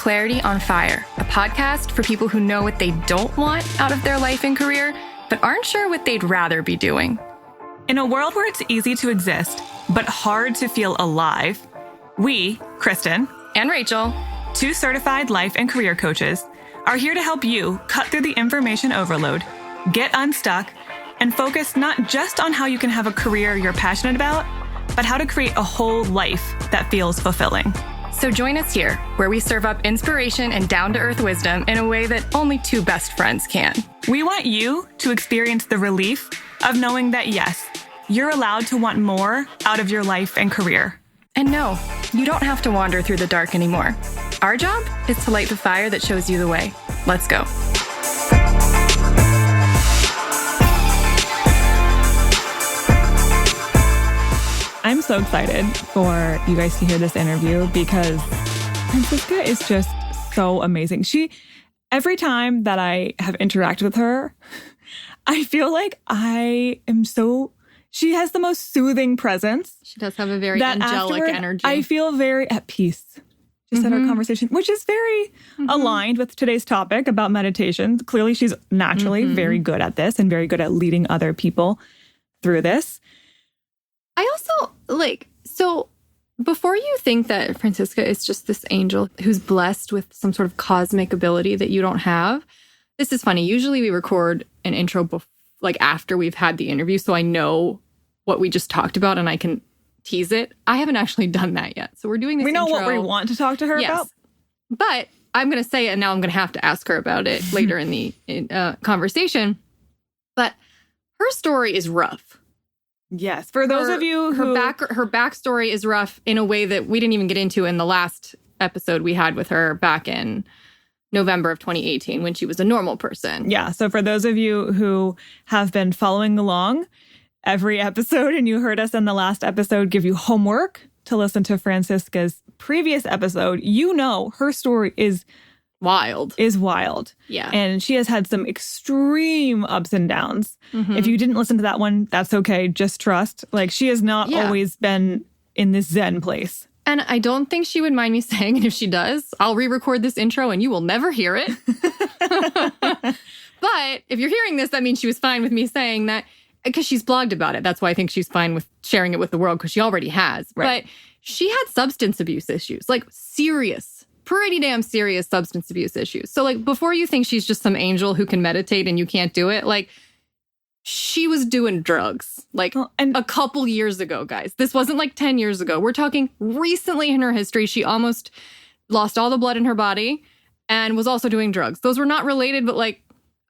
Clarity on Fire, a podcast for people who know what they don't want out of their life and career, but aren't sure what they'd rather be doing. In a world where it's easy to exist, but hard to feel alive, we, Kristen and Rachel, 2 certified life and career coaches, are here to help you cut through the information overload, get unstuck, and focus not just on how you can have a career you're passionate about, but how to create a whole life that feels fulfilling. So join us here, where we serve up inspiration and down-to-earth wisdom in a way that only 2 best friends can. We want you to experience the relief of knowing that, yes, you're allowed to want more out of your life and career. And no, you don't have to wander through the dark anymore. Our job is to light the fire that shows you the way. Let's go. I'm so excited for you guys to hear this interview because Francisca is just so amazing. Every time that I have interacted with her, I feel like she has the most soothing presence. She does have a very angelic energy. I feel very at peace. Just had our conversation, which is very aligned with today's topic about meditation. Clearly, she's naturally very good at this and very good at leading other people through this. I also, so before you think that Francisca is just this angel who's blessed with some sort of cosmic ability that you don't have, this is funny. Usually we record an intro after we've had the interview, so I know what we just talked about and I can tease it. I haven't actually done that yet. So we're doing this intro. We know what we want to talk to her about. But I'm going to say it, and now I'm going to have to ask her about it later in the conversation. But her story is rough. Yes. For those of you who... Her backstory is rough in a way that we didn't even get into in the last episode we had with her back in November of 2018 when she was a normal person. Yeah. So for those of you who have been following along every episode and you heard us in the last episode give you homework to listen to Francisca's previous episode, you know her story is wild. Yeah. And she has had some extreme ups and downs. If you didn't listen to that one, that's okay. Just trust. She has not always been in this Zen place. And I don't think she would mind me saying, and if she does, I'll re-record this intro and you will never hear it. But if you're hearing this, that means she was fine with me saying that because she's blogged about it. That's why I think she's fine with sharing it with the world because she already has. Right. But she had substance abuse issues, pretty damn serious substance abuse issues. So before you think she's just some angel who can meditate and you can't do it, she was doing drugs a couple years ago, guys. This wasn't 10 years ago. We're talking recently in her history. She almost lost all the blood in her body and was also doing drugs. Those were not related, but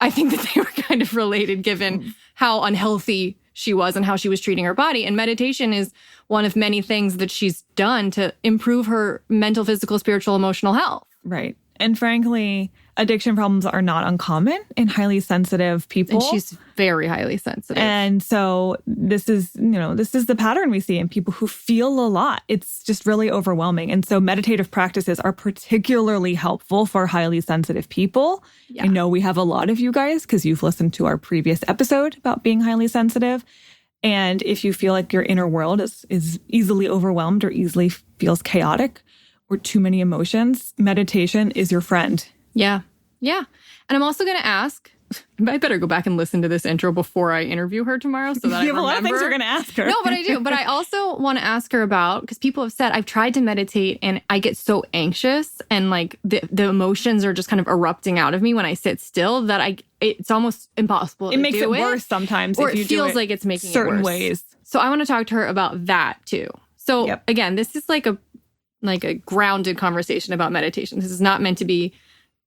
I think that they were kind of related given how unhealthy she was and how she was treating her body. And meditation is one of many things that she's done to improve her mental, physical, spiritual, emotional health. Right. And frankly, addiction problems are not uncommon in highly sensitive people. And she's very highly sensitive. And so this is the pattern we see in people who feel a lot. It's just really overwhelming. And so meditative practices are particularly helpful for highly sensitive people. Yeah. I know we have a lot of you guys because you've listened to our previous episode about being highly sensitive. And if you feel like your inner world is easily overwhelmed or easily feels chaotic or too many emotions, meditation is your friend. Yeah. Yeah. And I'm also going to ask, I better go back and listen to this intro before I interview her tomorrow so that I remember. You have a lot of things you're going to ask her. No, but I do. But I also want to ask her about, because people have said, I've tried to meditate and I get so anxious and the emotions are just kind of erupting out of me when I sit still that it's almost impossible to do it. It makes it worse sometimes or if you it feels do it like it's making certain it worse. ways. So I want to talk to her about that too. So again, this is a grounded conversation about meditation. This is not meant to be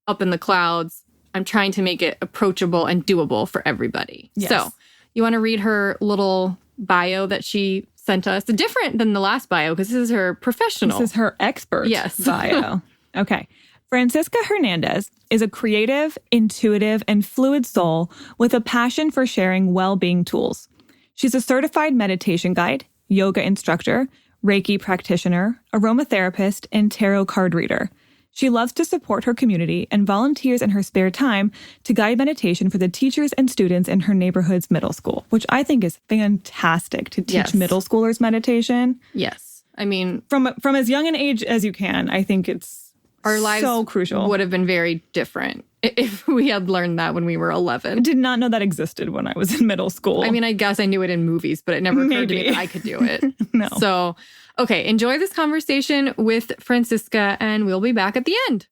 up in the clouds. I'm trying to make it approachable and doable for everybody. Yes. So you want to read her little bio that she sent us? Different than the last bio because this is her professional. This is her expert bio. Okay. Francisca Hernandez is a creative, intuitive, and fluid soul with a passion for sharing well-being tools. She's a certified meditation guide, yoga instructor, Reiki practitioner, aromatherapist, and tarot card reader. She loves to support her community and volunteers in her spare time to guide meditation for the teachers and students in her neighborhood's middle school, which I think is fantastic to teach middle schoolers meditation. Yes. I mean, from as young an age as you can, I think it's Our lives so crucial. would have been very different if we had learned that when we were 11. I did not know that existed when I was in middle school. I mean, I guess I knew it in movies, but it never occurred to me that I could do it. No. So, okay, enjoy this conversation with Francisca, and we'll be back at the end.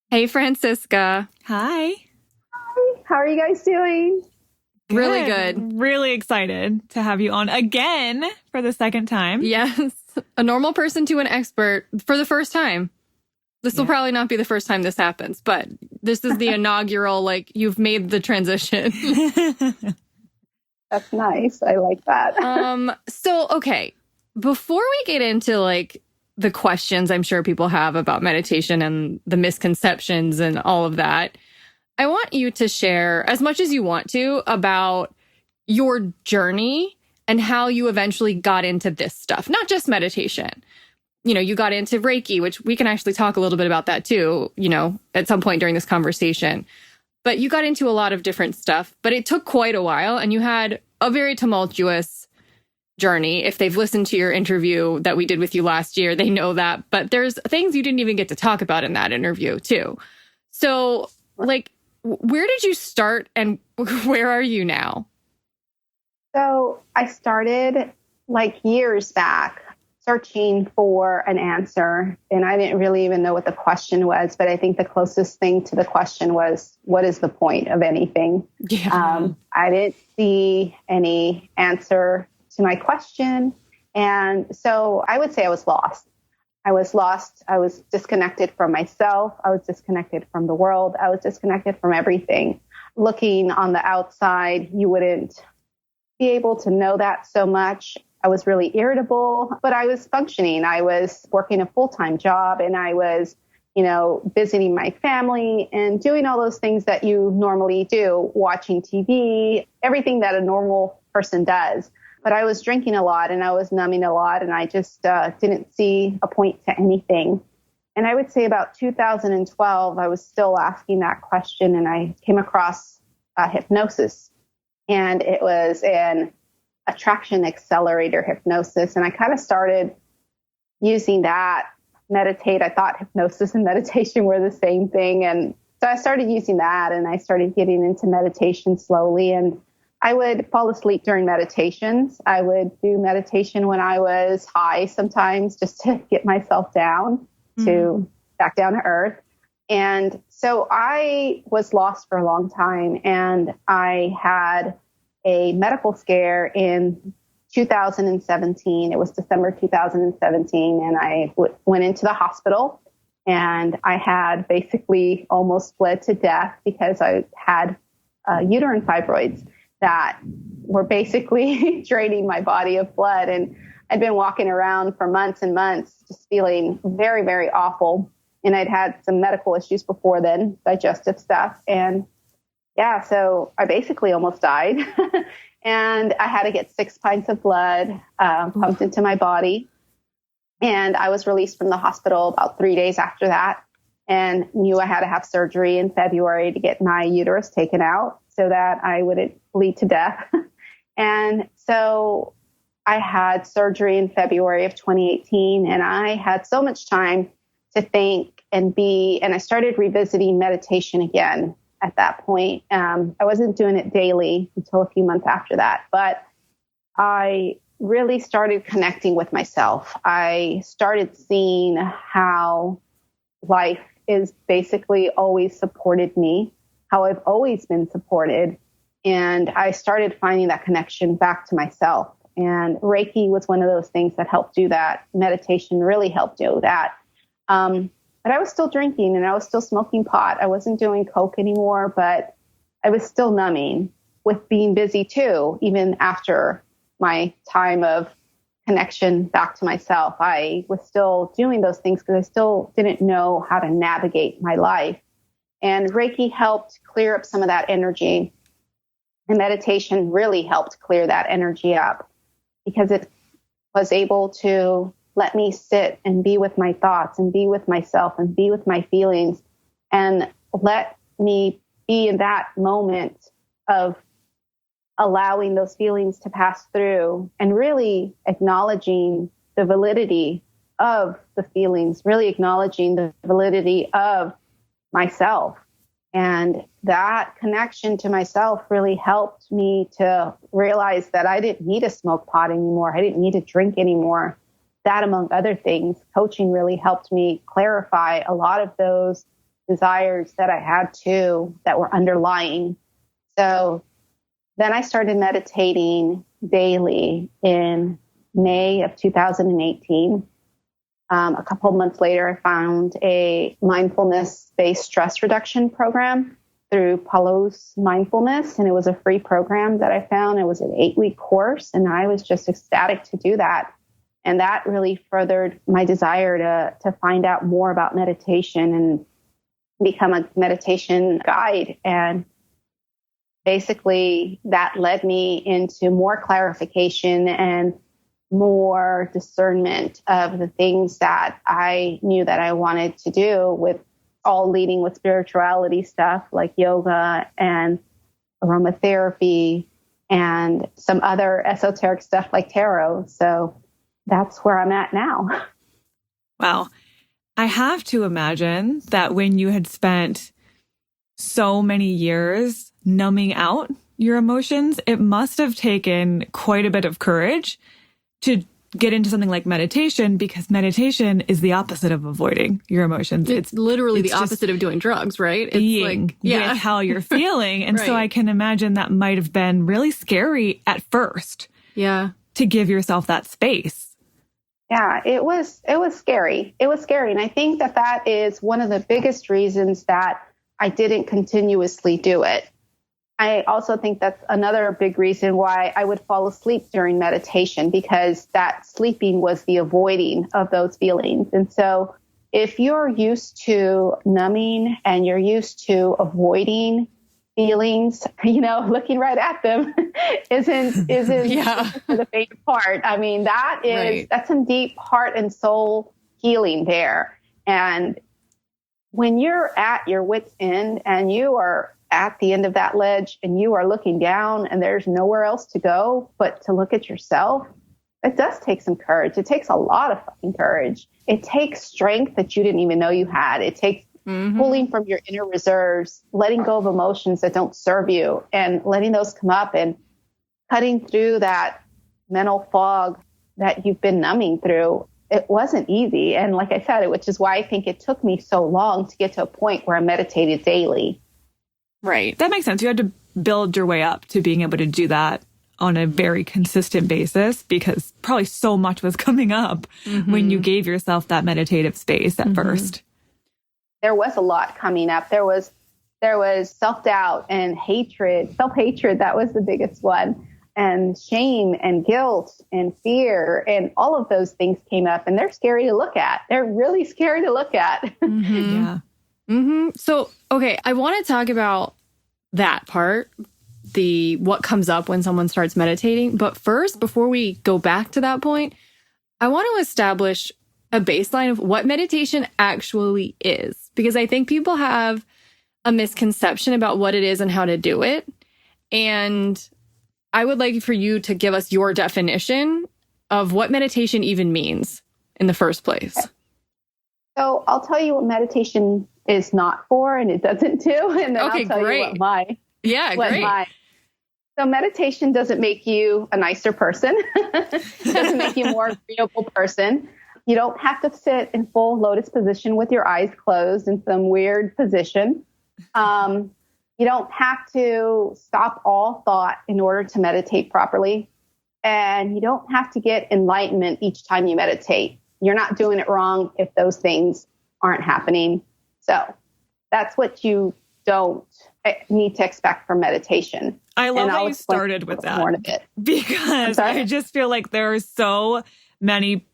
Hey, Francisca. Hi. How are you guys doing? Really good. Really excited to have you on again for the second time. Yes. A normal person to an expert for the first time. This will probably not be the first time this happens, but this is the inaugural, like, you've made the transition. That's nice. I like that. So, okay, before we get into, like, the questions I'm sure people have about meditation and the misconceptions and all of that, I want you to share as much as you want to about your journey and how you eventually got into this stuff, not just meditation. You know, you got into Reiki, which we can actually talk a little bit about that too, you know, at some point during this conversation. But you got into a lot of different stuff, but it took quite a while and you had a very tumultuous journey. If they've listened to your interview that we did with you last year, they know that. But there's things you didn't even get to talk about in that interview too. So, like, where did you start and where are you now? So I started like years back searching for an answer, and I didn't really even know what the question was, but I think the closest thing to the question was, what is the point of anything? Yeah. I didn't see any answer to my question. And so I would say I was lost. I was lost. I was disconnected from myself. I was disconnected from the world. I was disconnected from everything. Looking on the outside, you wouldn't be able to know that so much. I was really irritable, but I was functioning. I was working a full-time job and I was, you know, visiting my family and doing all those things that you normally do, watching TV, everything that a normal person does. But I was drinking a lot and I was numbing a lot and I just didn't see a point to anything. And I would say about 2012, I was still asking that question and I came across hypnosis. And it was an attraction accelerator hypnosis. And I kind of started using that, meditate. I thought hypnosis and meditation were the same thing. And so I started using that and I started getting into meditation slowly. And I would fall asleep during meditations. I would do meditation when I was high sometimes just to get myself down to back down to earth. And so I was lost for a long time and I had a medical scare in 2017. It was December 2017 and I went into the hospital and I had basically almost bled to death because I had uterine fibroids that were basically draining my body of blood. And I'd been walking around for months and months just feeling very, very awful. And I'd had some medical issues before then, digestive stuff. And yeah, so I basically almost died. And I had to get 6 pints of blood pumped into my body. And I was released from the hospital about 3 days after that and knew I had to have surgery in February to get my uterus taken out so that I wouldn't bleed to death. And so I had surgery in February of 2018 and I had so much time to think and I started revisiting meditation again at that point. I wasn't doing it daily until a few months after that, but I really started connecting with myself. I started seeing how life is basically always supported me, how I've always been supported. And I started finding that connection back to myself. And Reiki was one of those things that helped do that. Meditation really helped do that. But I was still drinking and I was still smoking pot. I wasn't doing coke anymore, but I was still numbing with being busy too, even after my time of connection back to myself. I was still doing those things because I still didn't know how to navigate my life. And Reiki helped clear up some of that energy. And meditation really helped clear that energy up because it was able to let me sit and be with my thoughts and be with myself and be with my feelings and let me be in that moment of allowing those feelings to pass through and really acknowledging the validity of the feelings, really acknowledging the validity of myself. And that connection to myself really helped me to realize that I didn't need to smoke pot anymore. I didn't need to drink anymore. That, among other things, coaching really helped me clarify a lot of those desires that I had too that were underlying. So then I started meditating daily in May of 2018. A couple of months later, I found a mindfulness-based stress reduction program through Paulo's Mindfulness, and it was a free program that I found. It was an 8-week course, and I was just ecstatic to do that. And that really furthered my desire to find out more about meditation and become a meditation guide. And basically, that led me into more clarification and more discernment of the things that I knew that I wanted to do, with all leading with spirituality stuff like yoga and aromatherapy and some other esoteric stuff like tarot. So that's where I'm at now. Wow. I have to imagine that when you had spent so many years numbing out your emotions, it must have taken quite a bit of courage to get into something like meditation, because meditation is the opposite of avoiding your emotions. It's literally the opposite of doing drugs, right? It's being with how you're feeling. And so I can imagine that might have been really scary at first. Yeah. To give yourself that space. Yeah, it was scary. It was scary. And I think that is one of the biggest reasons that I didn't continuously do it. I also think that's another big reason why I would fall asleep during meditation, because that sleeping was the avoiding of those feelings. And so if you're used to numbing and you're used to avoiding feelings, looking right at them isn't the favorite part. I mean, that's some deep heart and soul healing there. And when you're at your wit's end and you are at the end of that ledge and you are looking down and there's nowhere else to go but to look at yourself, it does take some courage. It takes a lot of fucking courage. It takes strength that you didn't even know you had. It takes pulling from your inner reserves, letting go of emotions that don't serve you and letting those come up and cutting through that mental fog that you've been numbing through. It wasn't easy. And like I said, which is why I think it took me so long to get to a point where I meditated daily. Right. That makes sense. You had to build your way up to being able to do that on a very consistent basis, because probably so much was coming up when you gave yourself that meditative space at first. There was a lot coming up. There was self-doubt and hatred, self-hatred. That was the biggest one. And shame and guilt and fear and all of those things came up, and they're scary to look at. They're really scary to look at. Yeah. So, okay, I want to talk about that part, what comes up when someone starts meditating. But first, before we go back to that point, I want to establish a baseline of what meditation actually is, because I think people have a misconception about what it is and how to do it. And I would like for you to give us your definition of what meditation even means in the first place. So I'll tell you what meditation is not for, and it doesn't do. And then I'll tell you what great. So meditation doesn't make you a nicer person. It doesn't make you a more agreeable person. You don't have to sit in full lotus position with your eyes closed in some weird position. You don't have to stop all thought in order to meditate properly. And you don't have to get enlightenment each time you meditate. You're not doing it wrong if those things aren't happening. So that's what you don't need to expect from meditation. I love that you started with that, because I just feel like there are so many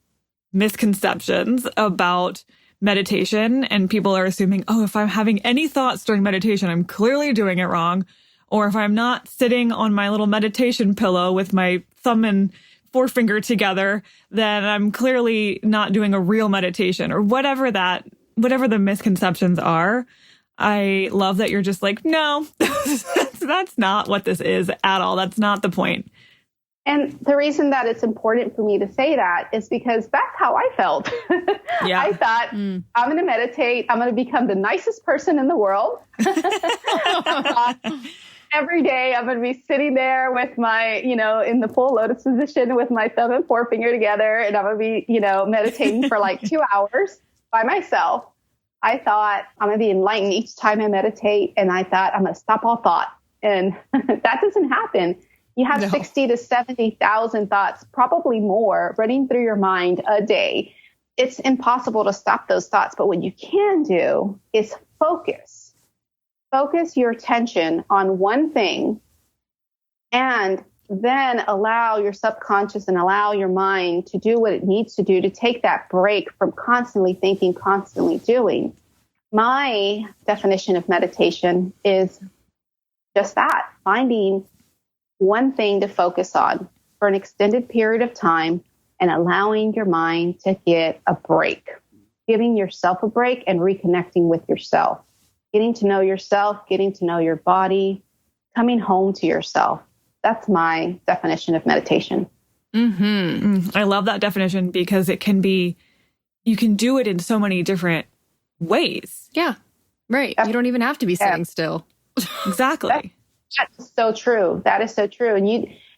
misconceptions about meditation, and people are assuming, oh, if I'm having any thoughts during meditation, I'm clearly doing it wrong. Or if I'm not sitting on my little meditation pillow with my thumb and forefinger together, then I'm clearly not doing a real meditation, or whatever the misconceptions are. I love that you're just like, no, that's not what this is at all. That's not the point. And the reason that it's important for me to say that is because that's how I felt. Yeah. I thought, I'm going to meditate. I'm going to become the nicest person in the world. Every day I'm going to be sitting there with my, in the full lotus position with my thumb and forefinger together. And I'm going to be, meditating for like 2 hours by myself. I thought I'm going to be enlightened each time I meditate. And I thought I'm going to stop all thought. And that doesn't happen. You have 60 to 70,000 thoughts, probably more, running through your mind a day. It's impossible to stop those thoughts. But what you can do is focus. Focus your attention on one thing and then allow your subconscious and allow your mind to do what it needs to do to take that break from constantly thinking, constantly doing. My definition of meditation is just that, finding one thing to focus on for an extended period of time and allowing your mind to get a break, giving yourself a break and reconnecting with yourself, getting to know yourself, getting to know your body, coming home to yourself. That's my definition of meditation. I love that definition because you can do it in so many different ways. Yeah, right. You don't even have to be sitting still. Exactly. That's so true. That is so true.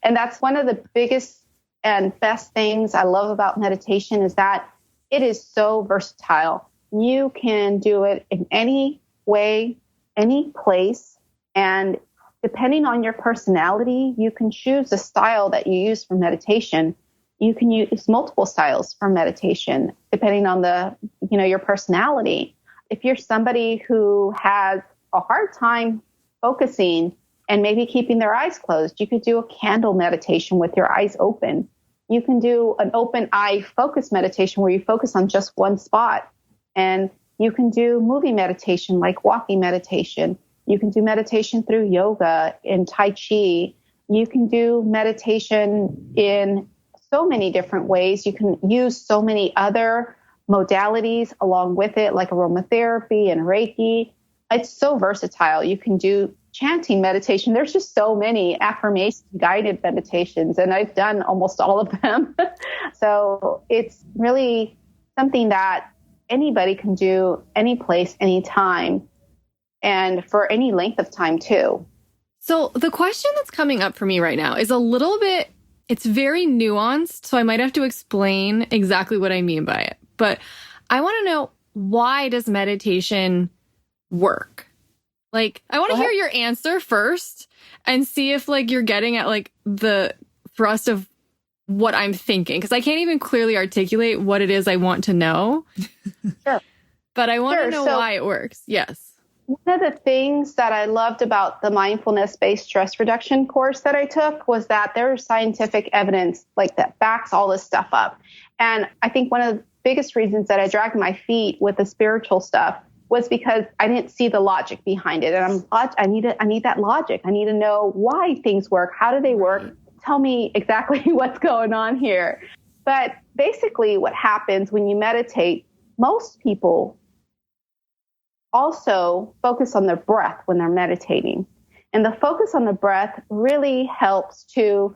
And that's one of the biggest and best things I love about meditation is that it is so versatile. You can do it in any way, any place. And depending on your personality, you can choose the style that you use for meditation. You can use multiple styles for meditation, depending on your personality. If you're somebody who has a hard time focusing and maybe keeping their eyes closed, you could do a candle meditation with your eyes open. You can do an open eye focus meditation where you focus on just one spot. And you can do movie meditation like walking meditation. You can do meditation through yoga and Tai Chi. You can do meditation in so many different ways. You can use so many other modalities along with it, like aromatherapy and Reiki. It's so versatile. You can do chanting meditation. There's just so many affirmation guided meditations, and I've done almost all of them. So it's really something that anybody can do any place, any time, and for any length of time too. So the question that's coming up for me right now is it's very nuanced, so I might have to explain exactly what I mean by it. But I want to know, why does meditation work? Like, I want to hear your answer first and see if you're getting at the thrust of what I'm thinking. Because I can't even clearly articulate what it is I want to know. Sure. But I want to know why it works. Yes. One of the things that I loved about the mindfulness-based stress reduction course that I took was that there's scientific evidence that backs all this stuff up. And I think one of the biggest reasons that I dragged my feet with the spiritual stuff was because I didn't see the logic behind it. And I need that logic. I need to know why things work. How do they work? Tell me exactly what's going on here. But basically what happens when you meditate, most people also focus on their breath when they're meditating. And the focus on the breath really helps to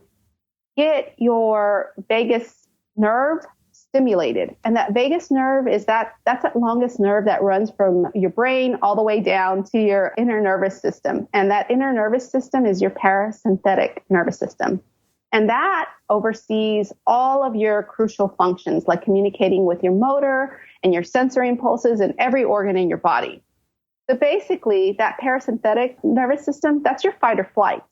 get your vagus nerve stimulated. And that vagus nerve that's that longest nerve that runs from your brain all the way down to your inner nervous system. And that inner nervous system is your parasympathetic nervous system. And that oversees all of your crucial functions, like communicating with your motor and your sensory impulses and every organ in your body. So basically, that parasympathetic nervous system, that's your fight or flight.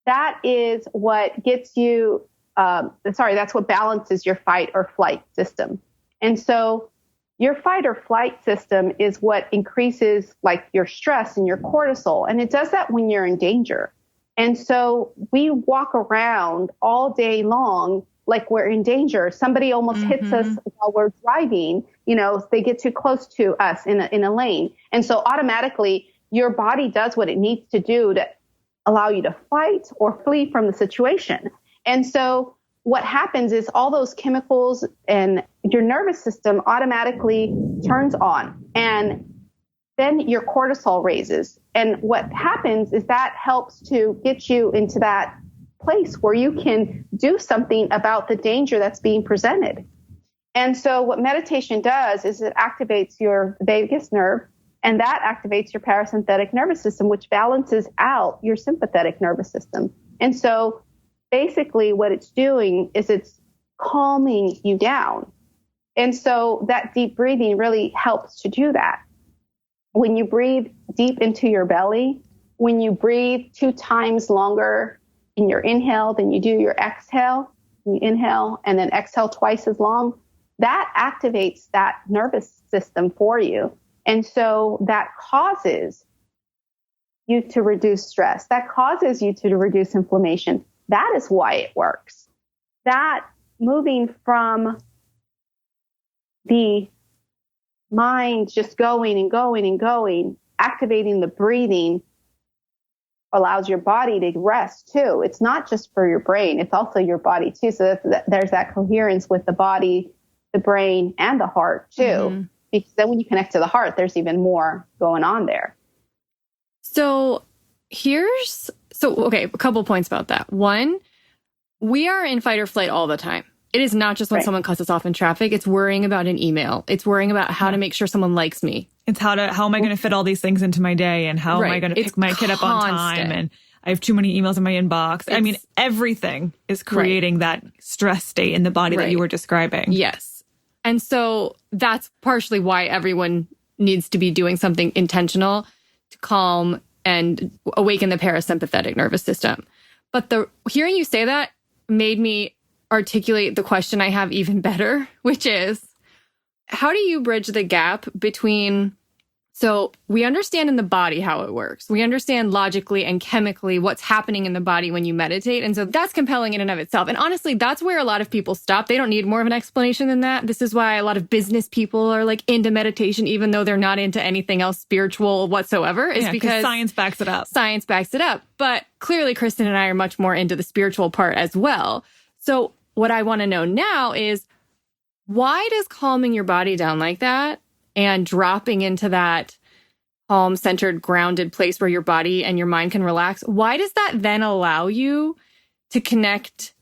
That is what gets you that's what balances your fight or flight system. And so your fight or flight system is what increases your stress and your cortisol. And it does that when you're in danger. And so we walk around all day long like we're in danger. Somebody almost hits us while we're driving. They get too close to us in a lane. And so automatically your body does what it needs to do to allow you to fight or flee from the situation. And so what happens is all those chemicals and your nervous system automatically turns on, and then your cortisol raises. And what happens is that helps to get you into that place where you can do something about the danger that's being presented. And so what meditation does is it activates your vagus nerve, and that activates your parasympathetic nervous system, which balances out your sympathetic nervous system. And so basically what it's doing is it's calming you down. And so that deep breathing really helps to do that. When you breathe deep into your belly, when you breathe 2 times longer in your inhale than you do your exhale, you inhale and then exhale twice as long, that activates that nervous system for you. And so that causes you to reduce stress. That causes you to reduce inflammation. That is why it works. That moving from the mind just going and going and going, activating the breathing allows your body to rest too. It's not just for your brain, it's also your body too. So there's that coherence with the body, the brain, and the heart too. Mm-hmm. Because then when you connect to the heart, there's even more going on there. So okay, a couple points about that. One, we are in fight or flight all the time. It is not just when someone cuts us off in traffic. It's worrying about an email. It's worrying about how to make sure someone likes me. It's how am I going to fit all these things into my day, and how am I going to pick my kid up on time, and I have too many emails in my inbox. I mean, everything is creating that stress state in the body that you were describing. Yes. And so that's partially why everyone needs to be doing something intentional to calm and awaken the parasympathetic nervous system. But hearing you say that made me articulate the question I have even better, which is, how do you bridge the gap between, so we understand in the body how it works. We understand logically and chemically what's happening in the body when you meditate. And so that's compelling in and of itself. And honestly, that's where a lot of people stop. They don't need more of an explanation than that. This is why a lot of business people are like into meditation, even though they're not into anything else spiritual whatsoever, is because science backs it up. Science backs it up. But clearly, Kristen and I are much more into the spiritual part as well. So what I want to know now is, why does calming your body down like that and dropping into that calm, centered, grounded place where your body and your mind can relax, why does that then allow you to connect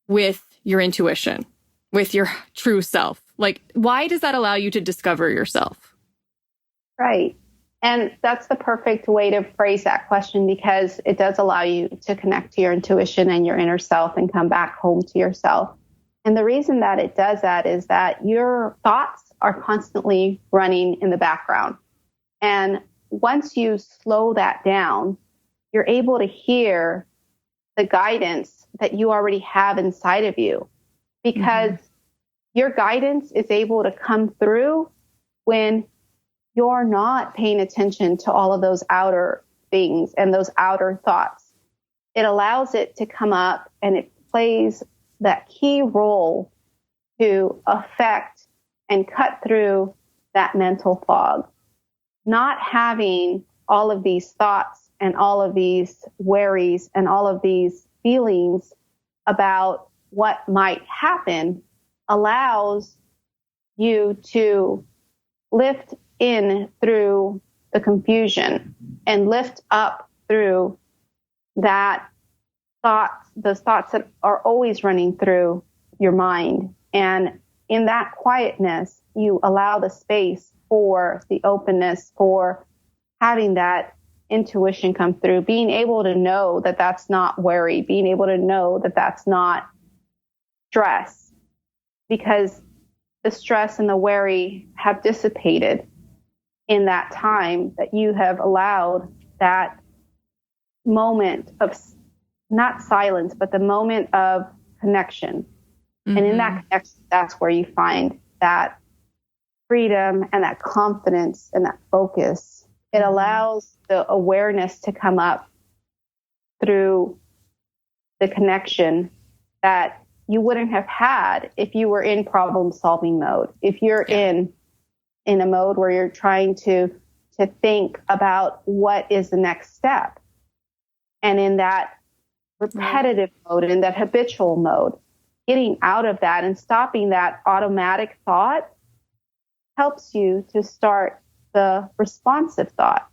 with your intuition, with your true self? Like, why does that allow you to discover yourself? Right. And that's the perfect way to phrase that question, because it does allow you to connect to your intuition and your inner self and come back home to yourself. And the reason that it does that is that your thoughts are constantly running in the background. And once you slow that down, you're able to hear the guidance that you already have inside of you, because your guidance is able to come through when you're not paying attention to all of those outer things and those outer thoughts. It allows it to come up, and it plays that key role to affect and cut through that mental fog. Not having all of these thoughts and all of these worries and all of these feelings about what might happen allows you to lift in through the confusion and lift up through that thoughts, those thoughts that are always running through your mind. And in that quietness, you allow the space for the openness, for having that intuition come through, being able to know that that's not worry, being able to know that that's not stress, because the stress and the worry have dissipated in that time that you have allowed that moment of not silence, but the moment of connection. And in that connection, that's where you find that freedom and that confidence and that focus. It allows the awareness to come up through the connection that you wouldn't have had if you were in problem-solving mode. If you're in a mode where you're trying to think about what is the next step. And in that repetitive mode, in that habitual mode, getting out of that and stopping that automatic thought helps you to start the responsive thought.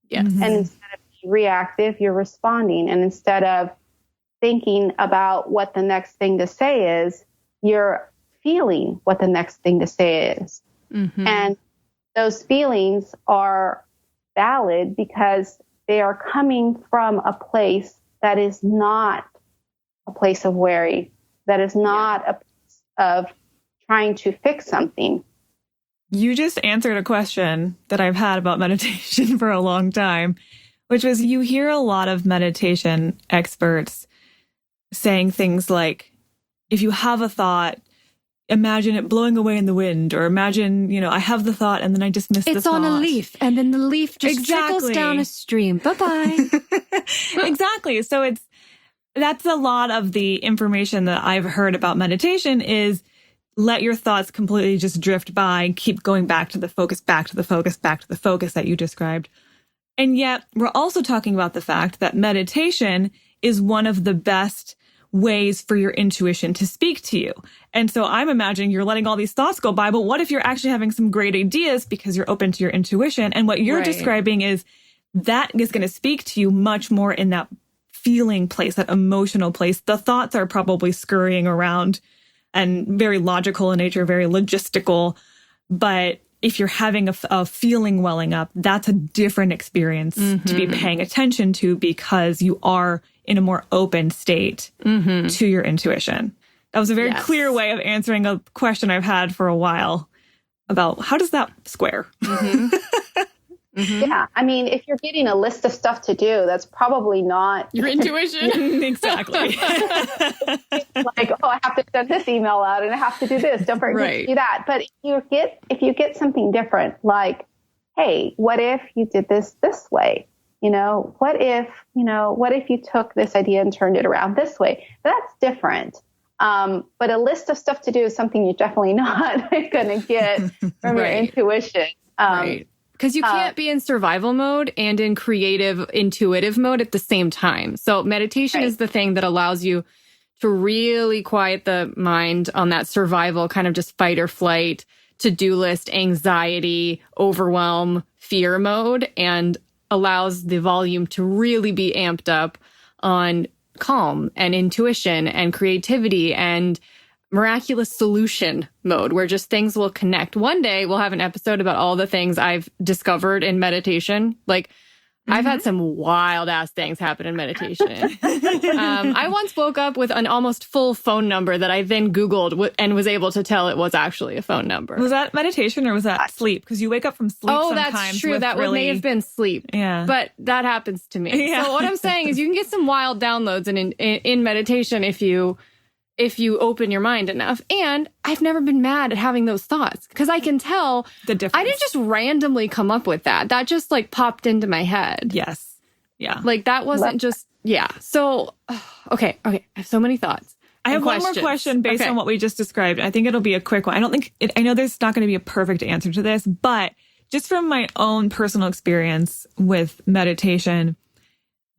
Yes. And instead of being reactive, you're responding. And instead of thinking about what the next thing to say is. You're feeling what the next thing to say is. Mm-hmm. And those feelings are valid because they are coming from a place that is not a place of worry, that is not a place of trying to fix something. You just answered a question that I've had about meditation for a long time, which was you hear a lot of meditation experts saying things like, if you have a thought, imagine it blowing away in the wind, or imagine, I have the thought and then I just miss the thought. It's on a leaf and then the leaf just trickles down a stream. Bye-bye. Exactly. So that's a lot of the information that I've heard about meditation is let your thoughts completely just drift by and keep going back to the focus, back to the focus, back to the focus that you described. And yet we're also talking about the fact that meditation is one of the best ways for your intuition to speak to you. And so I'm imagining you're letting all these thoughts go by, but what if you're actually having some great ideas because you're open to your intuition? And what you're describing is that is going to speak to you much more in that feeling place, that emotional place. The thoughts are probably scurrying around and very logical in nature, very logistical. But if you're having a feeling welling up, that's a different experience to be paying attention to because you are in a more open state to your intuition. That was a very clear way of answering a question I've had for a while about how does that square? Yeah. I mean, if you're getting a list of stuff to do, that's probably not your intuition. Exactly. Like, oh, I have to send this email out and I have to do this. Don't forget to do that. But if you get something different, like, hey, what if you did this way? What if you took this idea and turned it around this way? That's different. But a list of stuff to do is something you're definitely not going to get from your intuition. Because you can't be in survival mode and in creative, intuitive mode at the same time. So meditation is the thing that allows you to really quiet the mind on that survival kind of just fight or flight, to-do list, anxiety, overwhelm, fear mode, and allows the volume to really be amped up on calm and intuition and creativity and miraculous solution mode, where just things will connect. One day we'll have an episode about all the things I've discovered in meditation. Like I've had some wild ass things happen in meditation. I once woke up with an almost full phone number that I then Googled and was able to tell it was actually a phone number. Was that meditation or was that sleep? Because you wake up from sleep sometimes. Oh, that's true. That may have been sleep. Yeah. But that happens to me. Yeah. So what I'm saying is you can get some wild downloads in meditation if you open your mind enough. And I've never been mad at having those thoughts because I can tell the difference. I didn't just randomly come up with that. That just like popped into my head. Yes. Yeah. Like that wasn't just, So, okay. I have so many thoughts. I have one more question based on what we just described. I think it'll be a quick one. I know there's not going to be a perfect answer to this, but just from my own personal experience with meditation,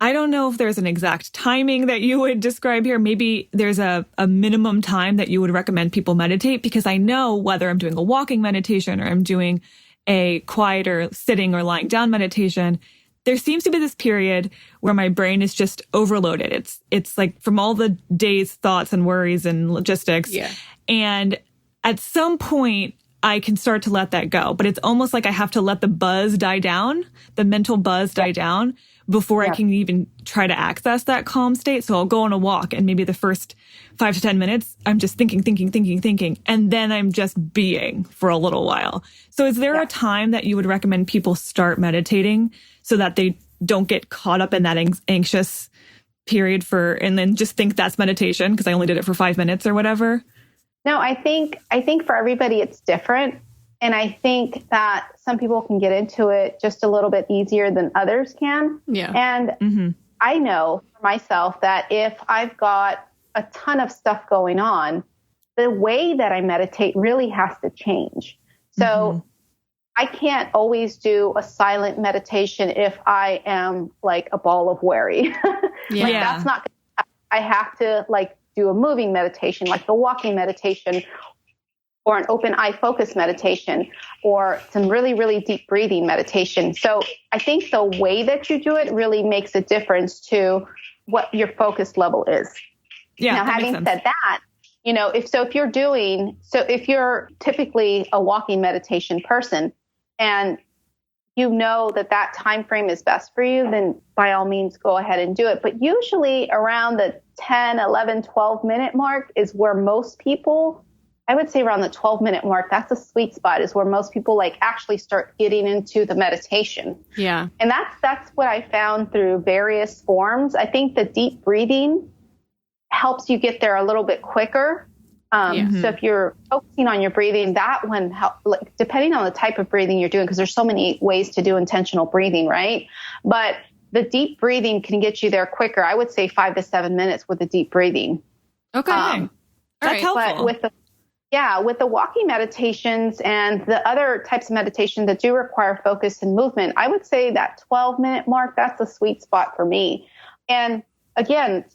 I don't know if there's an exact timing that you would describe here. Maybe there's a minimum time that you would recommend people meditate, because I know whether I'm doing a walking meditation or I'm doing a quieter sitting or lying down meditation, there seems to be this period where my brain is just overloaded. It's like from all the day's thoughts and worries and logistics. Yeah. And at some point, I can start to let that go. But it's almost like I have to let the buzz die down, the mental buzz die down, before I can even try to access that calm state. So I'll go on a walk and maybe the first 5 to 10 minutes, I'm just thinking. And then I'm just being for a little while. So is there a time that you would recommend people start meditating so that they don't get caught up in that anxious period and then just think that's meditation because I only did it for 5 minutes or whatever? No, I think for everybody it's different. And I think that some people can get into it just a little bit easier than others can. Yeah. And I know for myself that if I've got a ton of stuff going on, the way that I meditate really has to change. So I can't always do a silent meditation if I am like a ball of worry. That's not gonna happen. I have to like do a moving meditation, like the walking meditation, or an open eye focus meditation, or some really, really deep breathing meditation. So I think the way that you do it really makes a difference to what your focus level is. Yeah. Now, having said that, if you're typically a walking meditation person and you know that time frame is best for you, then by all means, go ahead and do it. But usually around the 10, 11, 12 minute mark is where most people, I would say around the 12-minute mark, that's a sweet spot, is where most people like actually start getting into the meditation. Yeah. And that's what I found through various forms. I think the deep breathing helps you get there a little bit quicker. So if you're focusing on your breathing, that one helps, like, depending on the type of breathing you're doing, because there's so many ways to do intentional breathing, right? But the deep breathing can get you there quicker. I would say 5 to 7 minutes with the deep breathing. Okay. That's helpful. But with the walking meditations and the other types of meditation that do require focus and movement, I would say that 12-minute mark, that's a sweet spot for me. And again,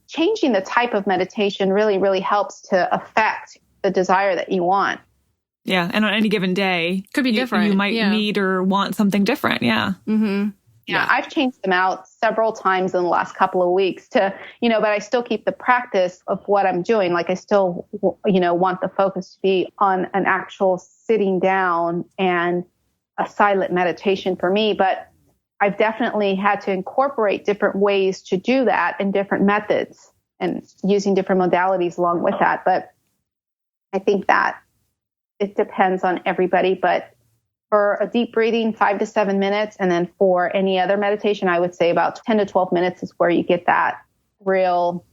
changing the type of meditation really, really helps to affect the desire that you want. Yeah. And on any given day, Could be different. You might need or want something different. Yeah. Mm-hmm. Yeah, I've changed them out several times in the last couple of weeks but I still keep the practice of what I'm doing. Like I still, want the focus to be on an actual sitting down and a silent meditation for me. But I've definitely had to incorporate different ways to do that and different methods and using different modalities along with that. But I think that it depends on everybody. But for a deep breathing, 5 to 7 minutes. And then for any other meditation, I would say about 10 to 12 minutes is where you get that real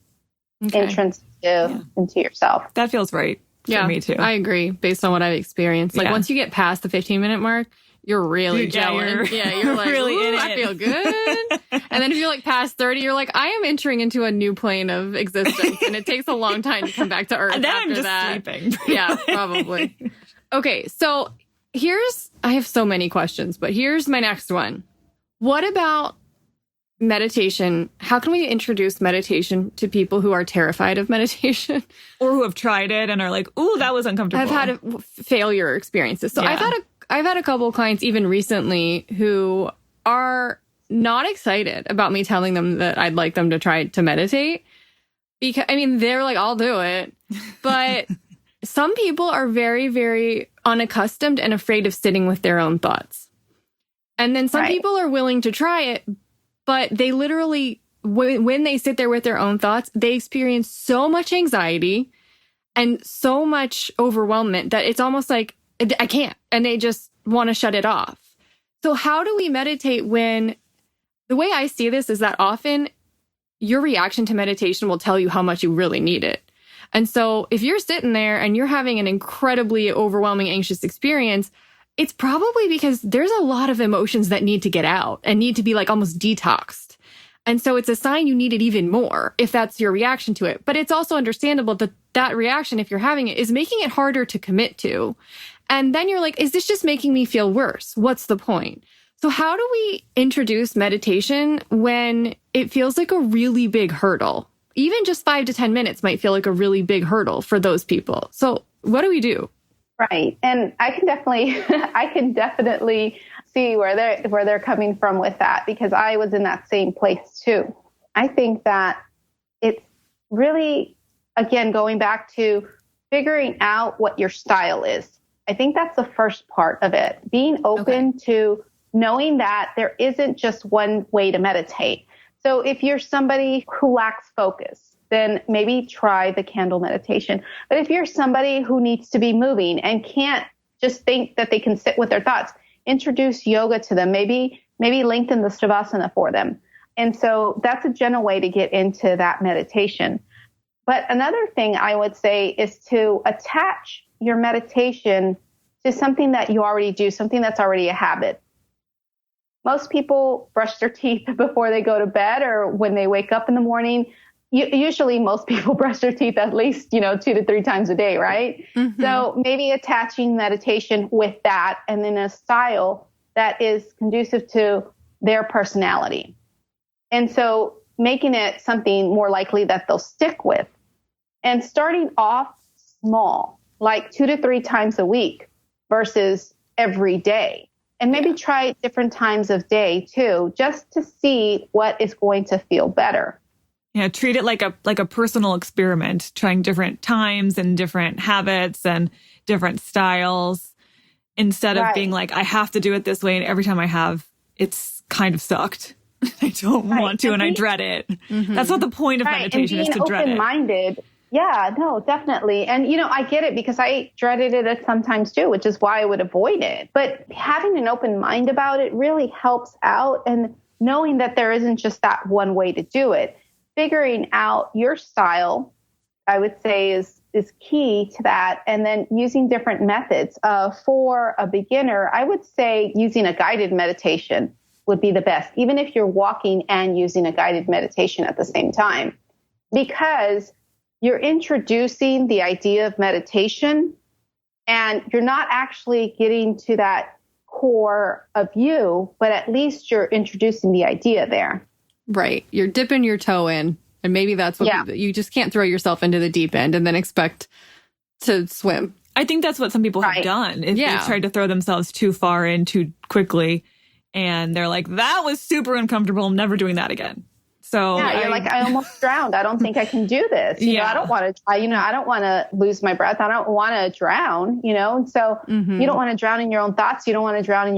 entrance into yourself. That feels right for me too. I agree based on what I've experienced. Like once you get past the 15-minute mark, you're really gelling. You're like, really in it. I feel good. And then if you're like past 30, you're like, I am entering into a new plane of existence. And it takes a long time to come back to Earth and then after I'm just that. sleeping. Yeah, probably. Okay, so I have so many questions, but here's my next one. What about meditation? How can we introduce meditation to people who are terrified of meditation? Or who have tried it and are like, ooh, that was uncomfortable. I've had failure experiences. So I've had a couple of clients even recently who are not excited about me telling them that I'd like them to try to meditate. Because, they're like, I'll do it. But some people are very, very unaccustomed and afraid of sitting with their own thoughts. And then some people are willing to try it, but they literally, when they sit there with their own thoughts, they experience so much anxiety and so much overwhelmment that it's almost like, I can't. And they just want to shut it off. So how do we meditate when, the way I see this is that often your reaction to meditation will tell you how much you really need it. And so if you're sitting there and you're having an incredibly overwhelming, anxious experience, it's probably because there's a lot of emotions that need to get out and need to be like almost detoxed. And so it's a sign you need it even more if that's your reaction to it. But it's also understandable that that reaction, if you're having it, is making it harder to commit to. And then you're like, is this just making me feel worse? What's the point? So how do we introduce meditation when it feels like a really big hurdle? Even just 5 to 10 minutes might feel like a really big hurdle for those people. So what do we do? Right. And I can definitely see where they're coming from with that, because I was in that same place too. I think that it's really, again, going back to figuring out what your style is. I think that's the first part of it. Being open to knowing that there isn't just one way to meditate. So if you're somebody who lacks focus, then maybe try the candle meditation. But if you're somebody who needs to be moving and can't just think that they can sit with their thoughts, introduce yoga to them. Maybe lengthen the Shavasana for them. And so that's a general way to get into that meditation. But another thing I would say is to attach your meditation to something that you already do, something that's already a habit. Most people brush their teeth before they go to bed or when they wake up in the morning. Usually most people brush their teeth at least, 2 to 3 times a day, right? Mm-hmm. So maybe attaching meditation with that and in a style that is conducive to their personality. And so making it something more likely that they'll stick with and starting off small. like 2 to 3 times a week versus every day. And maybe try different times of day too, just to see what is going to feel better. Yeah, treat it like a personal experiment, trying different times and different habits and different styles, instead of being like, I have to do it this way. And every time I have, it's kind of sucked. I don't want to, and I dread it. That's not the point of meditation, is to dread it. Open-minded. Yeah, no, definitely. And, I get it, because I dreaded it sometimes too, which is why I would avoid it. But having an open mind about it really helps out, and knowing that there isn't just that one way to do it. Figuring out your style, I would say, is key to that. And then using different methods. For a beginner, I would say using a guided meditation would be the best, even if you're walking and using a guided meditation at the same time, because you're introducing the idea of meditation, and you're not actually getting to that core of you, but at least you're introducing the idea there. Right. You're dipping your toe in, and maybe that's what you just can't throw yourself into the deep end and then expect to swim. I think that's what some people have done. If they've tried to throw themselves too far in too quickly, and they're like, that was super uncomfortable, I'm never doing that again. So you're like, I almost drowned. I don't think I can do this. I don't want to, I don't want to lose my breath. I don't want to drown, And so you don't want to drown in your own thoughts. You don't want to drown in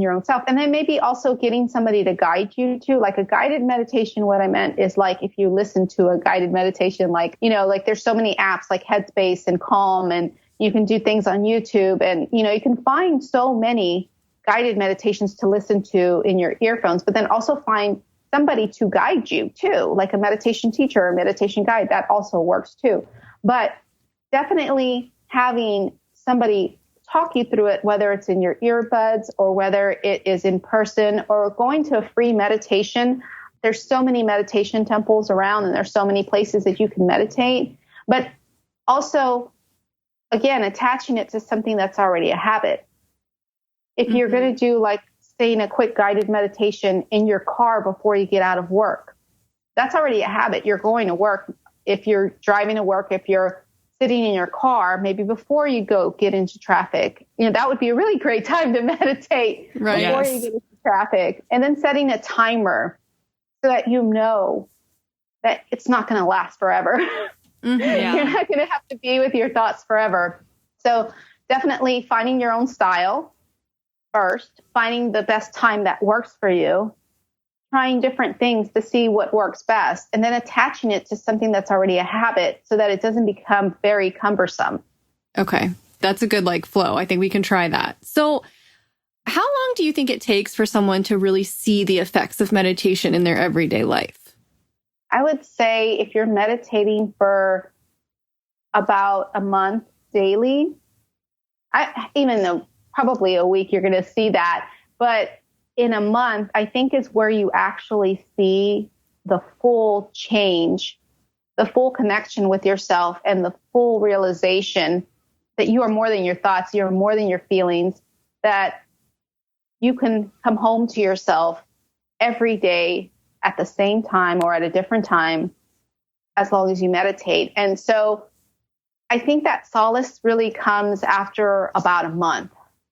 your own self. And then maybe also getting somebody to guide you to, like a guided meditation. What I meant is, like, if you listen to a guided meditation, like, like there's so many apps like Headspace and Calm, and you can do things on YouTube, and, you can find so many guided meditations to listen to in your earphones, but then also find somebody to guide you too, like a meditation teacher or meditation guide. That also works too. But definitely having somebody talk you through it, whether it's in your earbuds or whether it is in person or going to a free meditation. There's so many meditation temples around, and there's so many places that you can meditate. But also, again, attaching it to something that's already a habit. If you're going to do, like, saying a quick guided meditation in your car before you get out of work, that's already a habit. You're going to work. If you're driving to work, if you're sitting in your car, maybe before you go get into traffic, that would be a really great time to meditate before you get into traffic. And then setting a timer so that you know that it's not going to last forever. You're not going to have to be with your thoughts forever. So definitely finding your own style first, finding the best time that works for you, trying different things to see what works best, and then attaching it to something that's already a habit so that it doesn't become very cumbersome. Okay. That's a good flow. I think we can try that. So how long do you think it takes for someone to really see the effects of meditation in their everyday life? I would say if you're meditating for about a month daily, even though probably a week, you're going to see that. But in a month, I think is where you actually see the full change, the full connection with yourself, and the full realization that you are more than your thoughts, you're more than your feelings, that you can come home to yourself every day at the same time or at a different time, as long as you meditate. And so I think that solace really comes after about a month.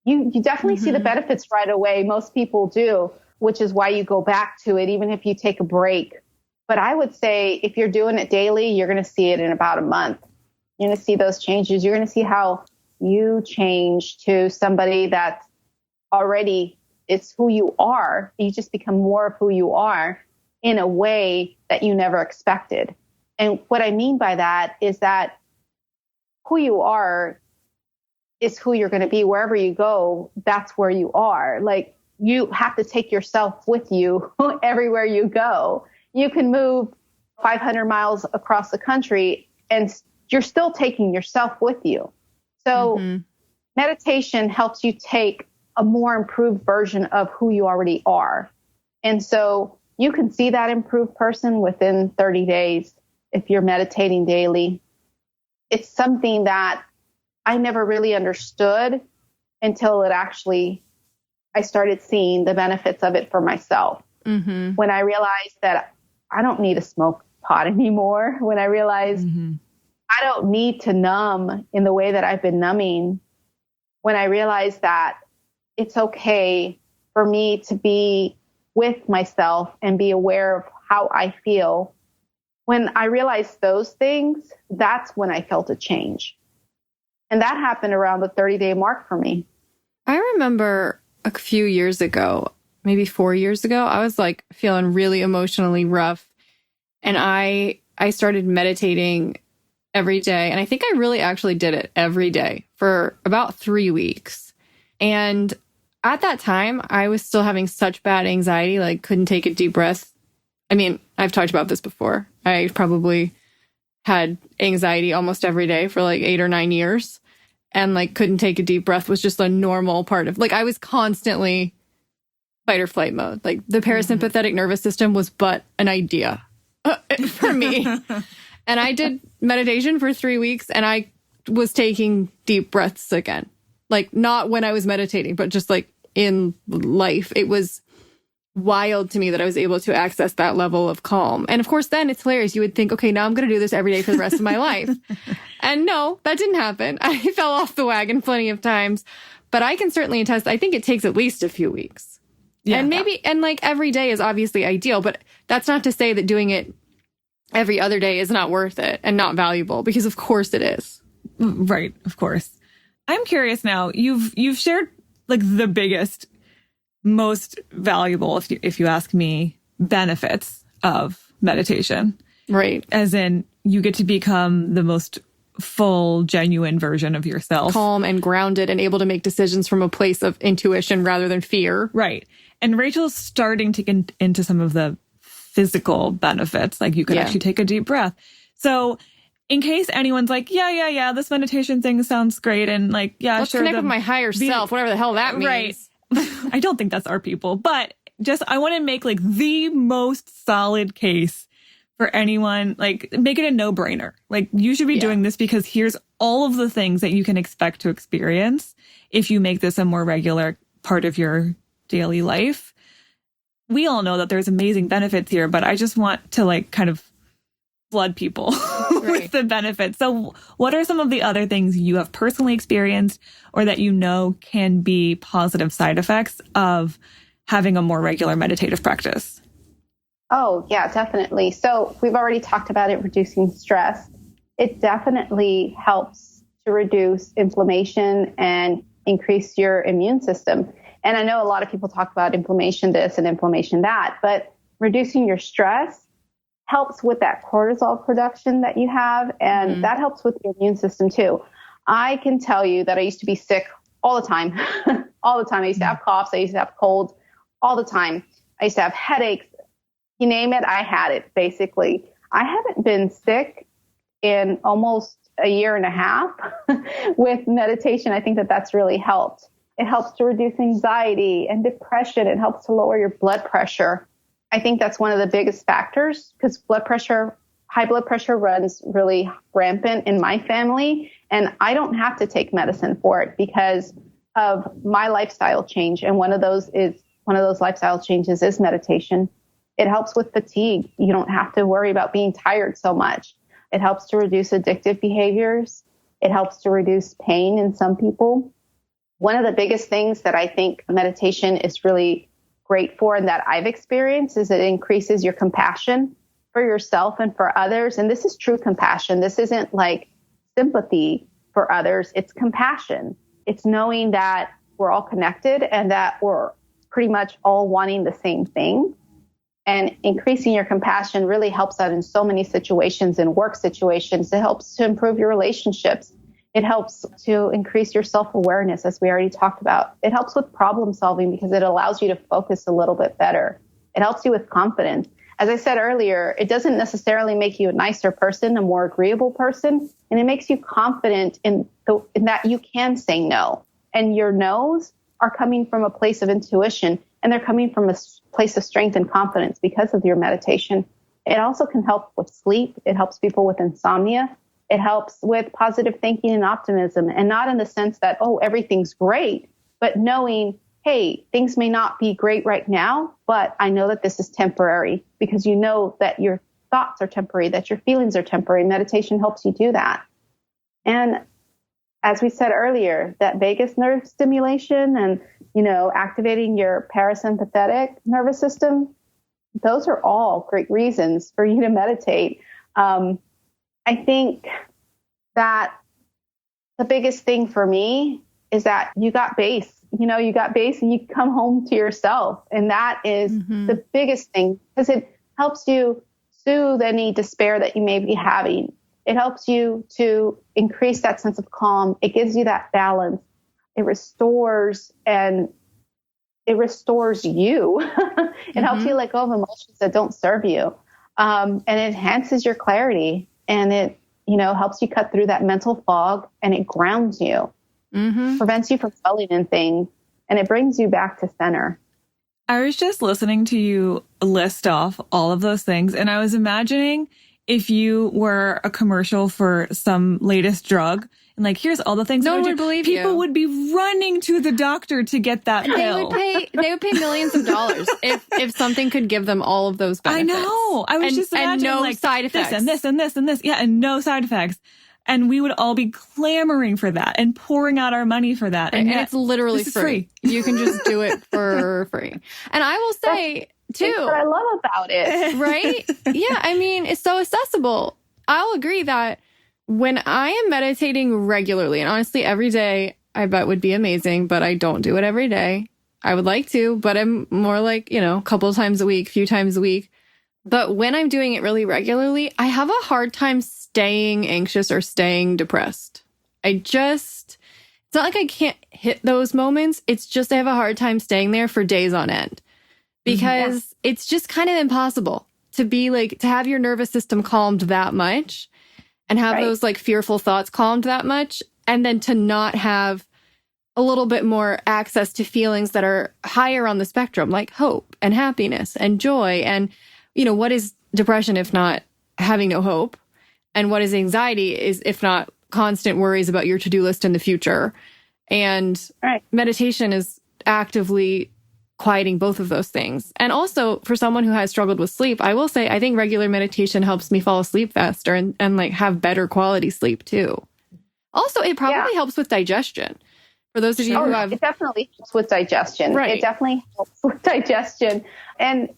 You definitely see the benefits right away. Most people do, which is why you go back to it, even if you take a break. But I would say if you're doing it daily, you're going to see it in about a month. You're going to see those changes. You're going to see how you change to somebody that already is who you are. You just become more of who you are in a way that you never expected. And what I mean by that is that who you are is who you're going to be. Wherever you go, that's where you are. Like, you have to take yourself with you everywhere you go. You can move 500 miles across the country and you're still taking yourself with you. So meditation helps you take a more improved version of who you already are. And so you can see that improved person within 30 days if you're meditating daily. It's something that I never really understood until I started seeing the benefits of it for myself. When I realized that I don't need a smoke pot anymore, when I realized I don't need to numb in the way that I've been numbing. When I realized that it's okay for me to be with myself and be aware of how I feel. When I realized those things, that's when I felt a change. And that happened around the 30-day mark for me. I remember a few years ago, maybe 4 years ago, I was like feeling really emotionally rough. And I started meditating every day. And I think I really actually did it every day for about 3 weeks. And at that time, I was still having such bad anxiety, like couldn't take a deep breath. I mean, I've talked about this before. I probably had anxiety almost every day for like 8 or 9 years, and like couldn't take a deep breath was just a normal part of, like, I was constantly fight or flight mode. Like the parasympathetic nervous system was but an idea for me. And I did meditation for 3 weeks and I was taking deep breaths again. Like not when I was meditating, but just like in life. It was wild to me that I was able to access that level of calm. And of course, then it's hilarious. You would think, okay, now I'm going to do this every day for the rest of my life. And no, that didn't happen. I fell off the wagon plenty of times, but I can certainly attest. I think it takes at least a few weeks. Yeah, and maybe, and like every day is obviously ideal, but that's not to say that doing it every other day is not worth it and not valuable, because of course it is. Right. Of course. I'm curious now, you've shared like the biggest, most valuable, if you ask me, benefits of meditation. Right. As in you get to become the most full, genuine version of yourself. Calm and grounded and able to make decisions from a place of intuition rather than fear. Right. And Rachel's starting to get into some of the physical benefits, like you could actually take a deep breath. So in case anyone's like, yeah, this meditation thing sounds great. And like, yeah, let's sure. connect with my higher self, whatever the hell that means. Right. I don't think that's our people, but just, I want to make like the most solid case for anyone, like make it a no-brainer. Like you should be doing this because here's all of the things that you can expect to experience if you make this a more regular part of your daily life. We all know that there's amazing benefits here, but I just want to like kind of flood people with the benefits. So what are some of the other things you have personally experienced or that you know can be positive side effects of having a more regular meditative practice? Oh, yeah, definitely. So we've already talked about it, reducing stress. It definitely helps to reduce inflammation and increase your immune system. And I know a lot of people talk about inflammation this and inflammation that, but reducing your stress helps with that cortisol production that you have, and that helps with your immune system too. I can tell you that I used to be sick all the time. All the time. I used to have coughs. I used to have colds all the time. I used to have headaches. You name it, I had it, basically. I haven't been sick in almost a year and a half with meditation. I think that that's really helped. It helps to reduce anxiety and depression. It helps to lower your blood pressure. I think that's one of the biggest factors because high blood pressure runs really rampant in my family. And I don't have to take medicine for it because of my lifestyle change. And one of those lifestyle changes is meditation. It helps with fatigue. You don't have to worry about being tired so much. It helps to reduce addictive behaviors. It helps to reduce pain in some people. One of the biggest things that I think meditation is really great for and that I've experienced is it increases your compassion for yourself and for others. And this is true compassion. This isn't like sympathy for others. It's compassion. It's knowing that we're all connected and that we're pretty much all wanting the same thing. And increasing your compassion really helps out in so many situations, in work situations. It helps to improve your relationships. It helps to increase your self-awareness, as we already talked about. It helps with problem solving because it allows you to focus a little bit better. It helps you with confidence. As I said earlier, it doesn't necessarily make you a nicer person, a more agreeable person, and it makes you confident in that you can say no. And your no's are coming from a place of intuition, and they're coming from a place of strength and confidence because of your meditation. It also can help with sleep. It helps people with insomnia. It helps with positive thinking and optimism, and not in the sense that, oh, everything's great, but knowing, hey, things may not be great right now, but I know that this is temporary because you know that your thoughts are temporary, that your feelings are temporary. Meditation helps you do that. And as we said earlier, that vagus nerve stimulation and, activating your parasympathetic nervous system, those are all great reasons for you to meditate. I think that the biggest thing for me is that you got base. You got base and you come home to yourself. And that is the biggest thing, because it helps you soothe any despair that you may be having. It helps you to increase that sense of calm. It gives you that balance. It restores you. It helps you let go of emotions that don't serve you. And it enhances your clarity, and it, helps you cut through that mental fog, and it grounds you, prevents you from dwelling in things, and it brings you back to center. I was just listening to you list off all of those things, and I was imagining if you were a commercial for some latest drug, and like, here's all the things no one would believe people you. would be running to the doctor to get that pill. They would pay millions of dollars if something could give them all of those benefits. I know. I was just imagining, and no like, side effects. This and this and this and this. Yeah, and no side effects. And we would all be clamoring for that and pouring out our money for that. And it's literally free. You can just do it for free. And I will say, too, that's what I love about it. Right? Yeah, I mean, it's so accessible. I'll agree that when I am meditating regularly, and honestly, every day, I bet would be amazing, but I don't do it every day. I would like to, but I'm more like, a couple of times a week, few times a week. But when I'm doing it really regularly, I have a hard time staying anxious or staying depressed. It's not like I can't hit those moments. It's just I have a hard time staying there for days on end, because it's just kind of impossible to have your nervous system calmed that much and have those like fearful thoughts calmed that much, and then to not have a little bit more access to feelings that are higher on the spectrum, like hope and happiness and joy. And, what is depression if not having no hope? And what is anxiety is if not constant worries about your to-do list in the future? And meditation is actively quieting both of those things. And also, for someone who has struggled with sleep, I will say I think regular meditation helps me fall asleep faster and like have better quality sleep too. Also, it probably helps with digestion. For those of you who have... It definitely helps with digestion. Right. It definitely helps with digestion. And,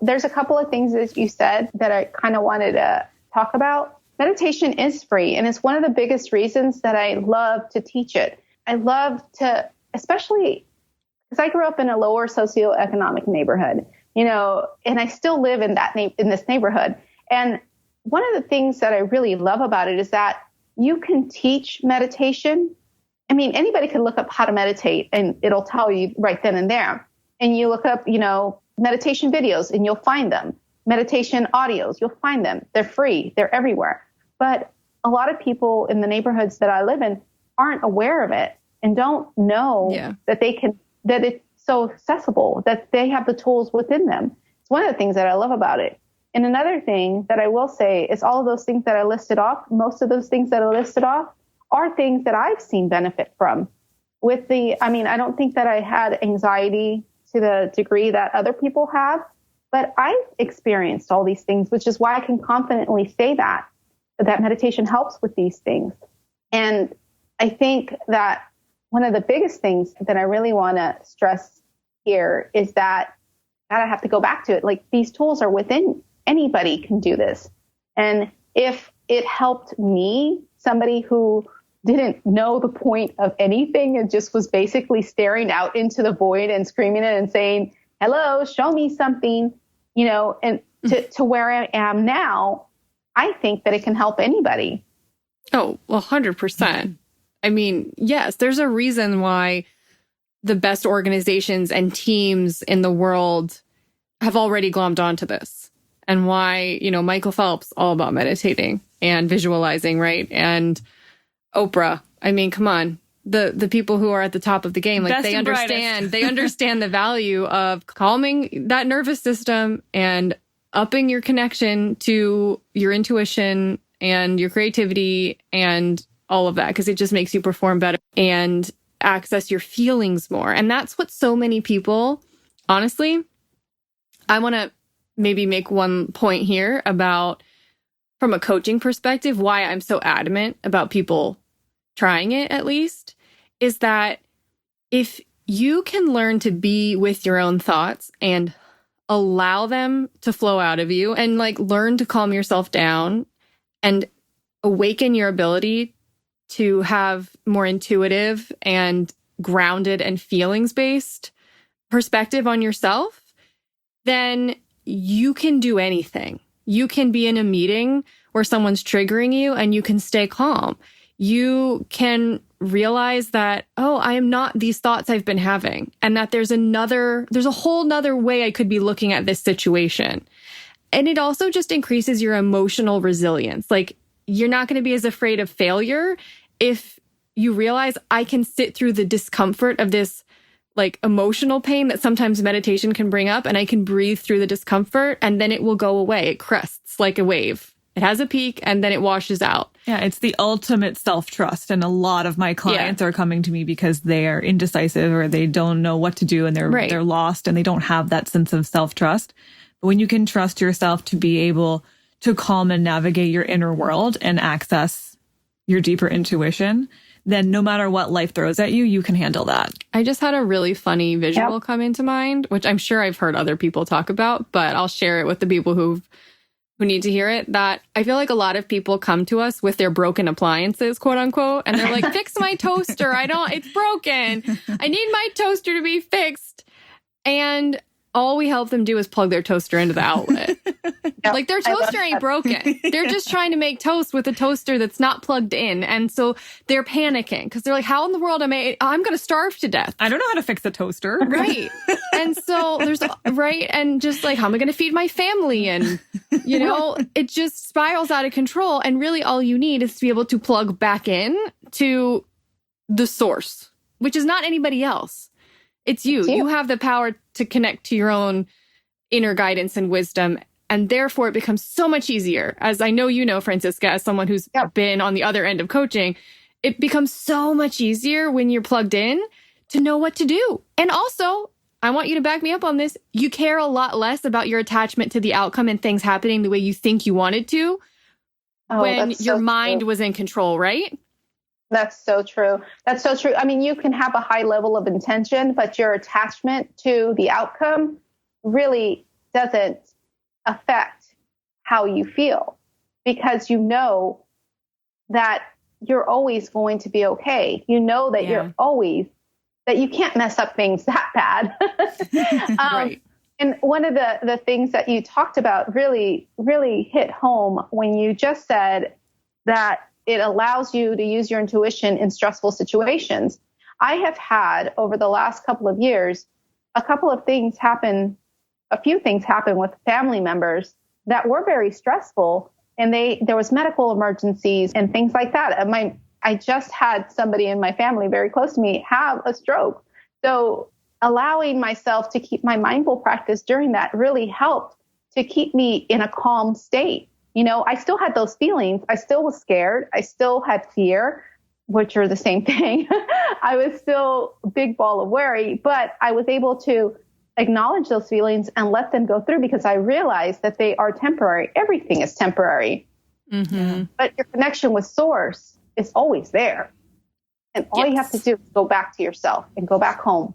there's a couple of things that you said that I kind of wanted to talk about. Meditation is free, and it's one of the biggest reasons that I love to teach it. I love to, especially because I grew up in a lower socioeconomic neighborhood, and I still live in in this neighborhood. And one of the things that I really love about it is that you can teach meditation. I mean, anybody can look up how to meditate, and it'll tell you right then and there. And you look up, meditation videos, and you'll find them. Meditation audios, you'll find them. They're free. They're everywhere. But a lot of people in the neighborhoods that I live in aren't aware of it and don't know that it's so accessible, that they have the tools within them. It's one of the things that I love about it. And another thing that I will say is all of those things that I listed off, most of those things that I listed off are things that I've seen benefit from. I don't think that I had anxiety to the degree that other people have, but I've experienced all these things, which is why I can confidently say that meditation helps with these things. And I think that one of the biggest things that I really want to stress here is that I have to go back to it. Like, these tools are within, anybody can do this. And if it helped me, somebody who didn't know the point of anything and just was basically staring out into the void and screaming it and saying, hello, show me something, and to where I am now, I think that it can help anybody. Oh, 100%. I mean, yes, there's a reason why the best organizations and teams in the world have already glommed onto this, and why, Michael Phelps, all about meditating and visualizing, right? And Oprah. I mean, come on. The people who are at the top of the game, like, Best they understand the value of calming that nervous system and upping your connection to your intuition and your creativity and all of that, because it just makes you perform better and access your feelings more. And that's what so many people, honestly, I want to maybe make one point here about, from a coaching perspective, why I'm so adamant about people trying it at least, is that if you can learn to be with your own thoughts and allow them to flow out of you and like learn to calm yourself down and awaken your ability to have more intuitive and grounded and feelings-based perspective on yourself, then you can do anything. You can be in a meeting where someone's triggering you and you can stay calm. You can realize that, oh, I am not these thoughts I've been having, and that there's a whole nother way I could be looking at this situation. And it also just increases your emotional resilience. Like, you're not going to be as afraid of failure if you realize I can sit through the discomfort of this like emotional pain that sometimes meditation can bring up, and I can breathe through the discomfort and then it will go away. It crests like a wave. It has a peak and then it washes out. Yeah, it's the ultimate self-trust. And a lot of my clients are coming to me because they are indecisive or they don't know what to do and they're lost and they don't have that sense of self-trust. But when you can trust yourself to be able to calm and navigate your inner world and access your deeper intuition, then no matter what life throws at you, you can handle that. I just had a really funny visual come into mind, which I'm sure I've heard other people talk about, but I'll share it with the people who need to hear it. That I feel like a lot of people come to us with their broken appliances, quote unquote, and they're like, fix my toaster. It's broken. I need my toaster to be fixed. And all we help them do is plug their toaster into the outlet. Like, their toaster ain't broken. They're just trying to make toast with a toaster that's not plugged in. And so they're panicking because they're like, how in the world I'm going to starve to death. I don't know how to fix a toaster. Right. And so and just like, how am I going to feed my family? And, it just spirals out of control. And really all you need is to be able to plug back in to the source, which is not anybody else. It's you. You have the power to connect to your own inner guidance and wisdom. And therefore, it becomes so much easier. As I know, Francisca, as someone who's been on the other end of coaching, it becomes so much easier when you're plugged in to know what to do. And also, I want you to back me up on this. You care a lot less about your attachment to the outcome and things happening the way you think you wanted to when your mind was in control, right? That's so true. That's so true. I mean, you can have a high level of intention, but your attachment to the outcome really doesn't affect how you feel, because you know that you're always going to be okay. You know that that you can't mess up things that bad. Right. And one of the things that you talked about really, really hit home when you just said that it allows you to use your intuition in stressful situations. I have had, over the last couple of years, a few things happen with family members that were very stressful, and there was medical emergencies and things like that. I just had somebody in my family very close to me have a stroke. So allowing myself to keep my mindful practice during that really helped to keep me in a calm state. I still had those feelings. I still was scared. I still had fear, which are the same thing. I was still a big ball of worry, but I was able to acknowledge those feelings and let them go through, because I realized that they are temporary. Everything is temporary. Mm-hmm. But your connection with source is always there. And all you have to do is go back to yourself and go back home.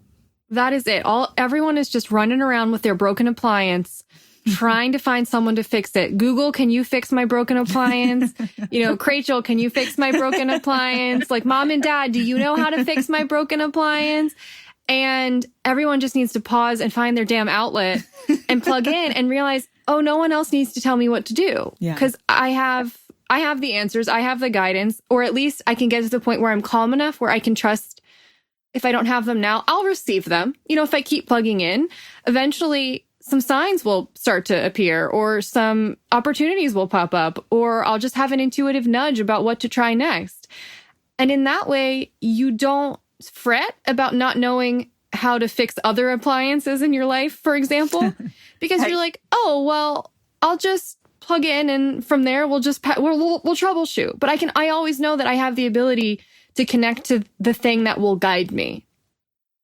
That is it. Everyone is just running around with their broken appliance, trying to find someone to fix it. Google, can you fix my broken appliance? Rachel, can you fix my broken appliance? Like, Mom and Dad, do you know how to fix my broken appliance? And everyone just needs to pause and find their damn outlet and plug in and realize, oh, no one else needs to tell me what to do. Because I have the answers. I have the guidance, or at least I can get to the point where I'm calm enough where I can trust. If I don't have them now, I'll receive them. If I keep plugging in, eventually some signs will start to appear, or some opportunities will pop up, or I'll just have an intuitive nudge about what to try next. And in that way, you don't fret about not knowing how to fix other appliances in your life, for example, because you're like, oh, well, I'll just plug in and from there we'll just we'll troubleshoot. But I always know that I have the ability to connect to the thing that will guide me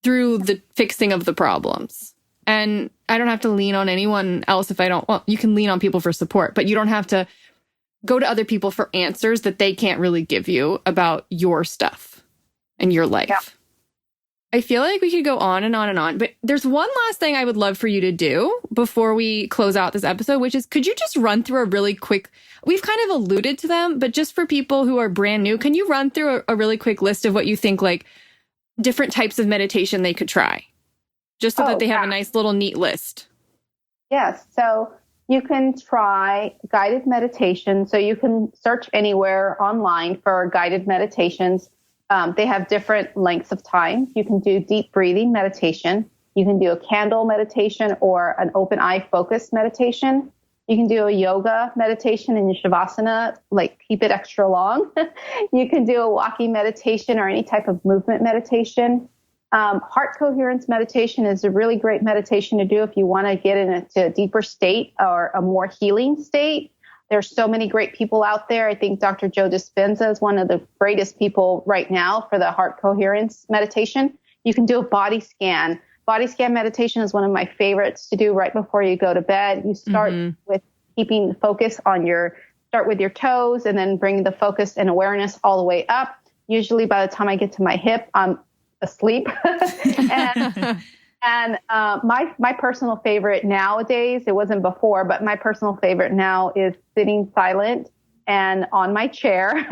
through the fixing of the problems. And I don't have to lean on anyone else if I don't. Well, you can lean on people for support, but you don't have to go to other people for answers that they can't really give you about your stuff and your life. Yeah. I feel like we could go on and on and on, but there's one last thing I would love for you to do before we close out this episode, which is, could you just run through a really quick, we've kind of alluded to them, but just for people who are brand new, can you run through a really quick list of what you think, like different types of meditation they could try, just so that they have a nice little neat list? Yes. So you can try guided meditation. So you can search anywhere online for guided meditations. They have different lengths of time. You can do deep breathing meditation. You can do a candle meditation or an open eye focused meditation. You can do a yoga meditation in your shavasana, like keep it extra long. You can do a walking meditation or any type of movement meditation. Heart coherence meditation is a really great meditation to do if you want to get into a deeper state or a more healing state. There's so many great people out there. I think Dr. Joe Dispenza is one of the greatest people right now for the heart coherence meditation. You can do a body scan. Body scan meditation is one of my favorites to do right before you go to bed. You start with keeping focus on start with your toes and then bring the focus and awareness all the way up. Usually by the time I get to my hip, I'm asleep. And my personal favorite nowadays, it wasn't before, but my personal favorite now is sitting silent and on my chair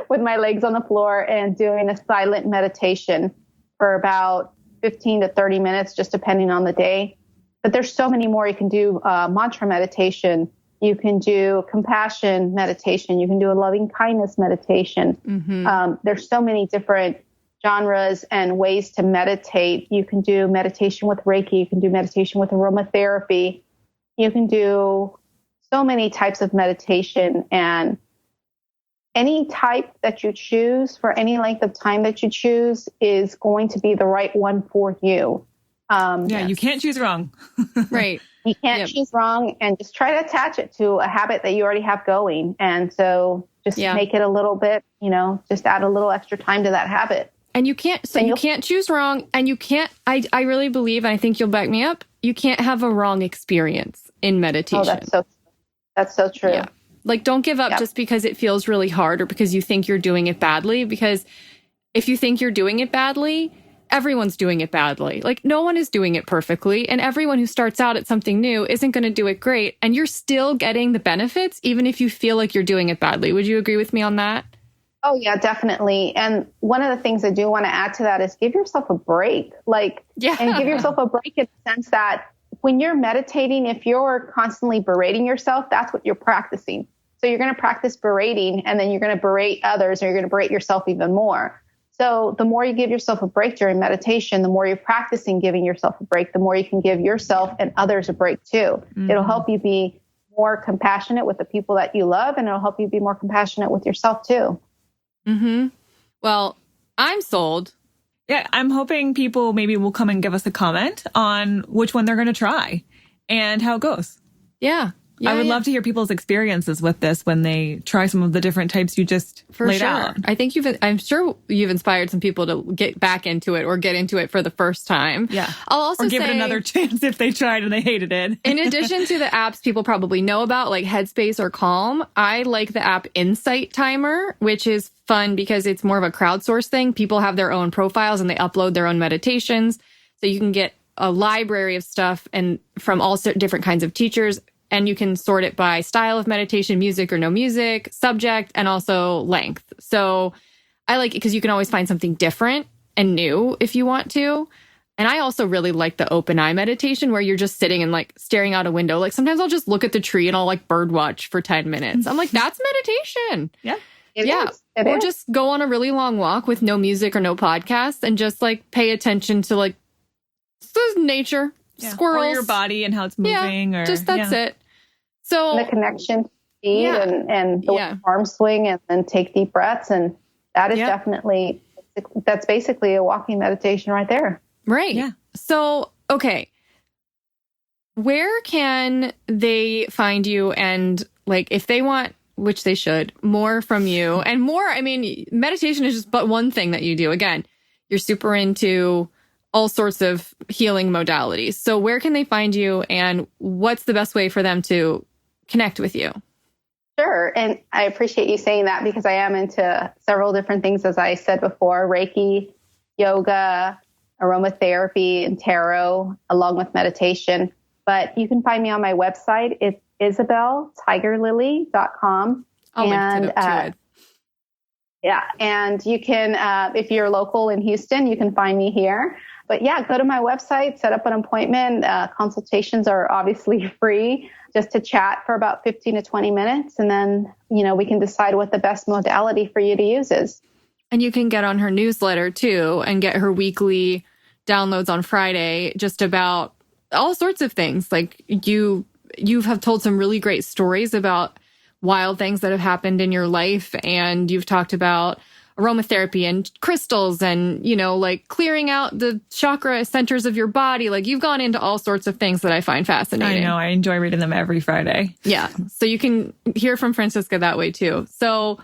with my legs on the floor and doing a silent meditation for about 15 to 30 minutes, just depending on the day. But there's so many more. You can do mantra meditation. You can do compassion meditation. You can do a loving kindness meditation. There's so many different genres and ways to meditate. You can do meditation with Reiki. You can do meditation with aromatherapy. You can do so many types of meditation, and any type that you choose for any length of time that you choose is going to be the right one for you. You can't choose wrong. Right. You can't choose wrong, and just try to attach it to a habit that you already have going. And so just make it a little bit, just add a little extra time to that habit. And you can't, you can't choose wrong, and you can't, I really believe, and I think you'll back me up, you can't have a wrong experience in meditation. Oh, that's so true. Yeah. Like, don't give up just because it feels really hard or because you think you're doing it badly, because if you think you're doing it badly, everyone's doing it badly. Like, no one is doing it perfectly, and everyone who starts out at something new isn't going to do it great, and you're still getting the benefits, even if you feel like you're doing it badly. Would you agree with me on that? Oh, yeah, definitely. And one of the things I do want to add to that is give yourself a break. And give yourself a break in the sense that when you're meditating, if you're constantly berating yourself, that's what you're practicing. So you're going to practice berating, and then you're going to berate others, or you're going to berate yourself even more. So the more you give yourself a break during meditation, the more you're practicing giving yourself a break, the more you can give yourself and others a break too. It'll help you be more compassionate with the people that you love, and it'll help you be more compassionate with yourself too. Well, I'm sold. Yeah, I'm hoping people maybe will come and give us a comment on which one they're going to try and how it goes. Yeah. I would love to hear people's experiences with this when they try some of the different types you just laid out. I think I'm sure you've inspired some people to get back into it or get into it for the first time. Yeah. I'll also give it another chance if they tried and they hated it. In addition to the apps people probably know about, like Headspace or Calm, I like the app Insight Timer, which is fun because it's more of a crowdsource thing. People have their own profiles and they upload their own meditations. So you can get a library of stuff and from all different kinds of teachers. And you can sort it by style of meditation, music or no music, subject, and also length. So I like it because you can always find something different and new if you want to. And I also really like the open eye meditation where you're just sitting and like staring out a window. Like sometimes I'll just look at the tree and I'll like bird watch for 10 minutes. I'm like, that's meditation. Yeah. It is. Just go on a really long walk with no music or no podcast and just like pay attention to like nature. Yeah. Squirrels. Or your body and how it's moving. Yeah, that's it. So the connection to feet and the arm swing and then take deep breaths. And that is definitely, that's basically a walking meditation right there. Right. Yeah. So, okay. Where can they find you? And like, if they want, which they should, more from you and more, I mean, meditation is just but one thing that you do. Again, you're super into all sorts of healing modalities. So where can they find you and what's the best way for them to connect with you? Sure. And I appreciate you saying that because I am into several different things, as I said before, Reiki, yoga, aromatherapy, and tarot, along with meditation. But you can find me on my website. It's isabeltigerlily.com. I'll link to it. Yeah. And you can, if you're local in Houston, you can find me here. But yeah, go to my website, set up an appointment. Consultations are obviously free, just to chat for about 15 to 20 minutes. And then, we can decide what the best modality for you to use is. And you can get on her newsletter too and get her weekly downloads on Friday, just about all sorts of things. Like you have told some really great stories about wild things that have happened in your life. And you've talked about aromatherapy and crystals and, like clearing out the chakra centers of your body. Like you've gone into all sorts of things that I find fascinating. I know. I enjoy reading them every Friday. Yeah. So you can hear from Francisca that way too. So,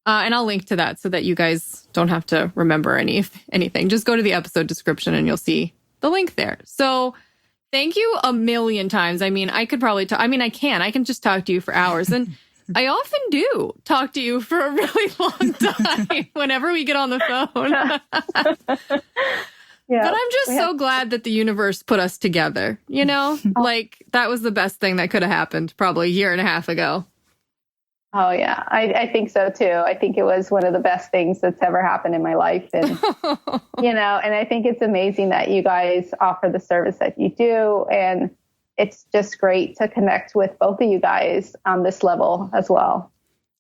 and I'll link to that so that you guys don't have to remember anything. Just go to the episode description and you'll see the link there. So thank you a million times. I mean, I could probably talk. I mean, I can just talk to you for hours. And I often do talk to you for a really long time whenever we get on the phone. Yeah, but I'm just so glad that the universe put us together, Like that was the best thing that could have happened probably a year and a half ago. Oh, yeah. I think so, too. I think it was one of the best things that's ever happened in my life. And, and I think it's amazing that you guys offer the service that you do. And it's just great to connect with both of you guys on this level as well.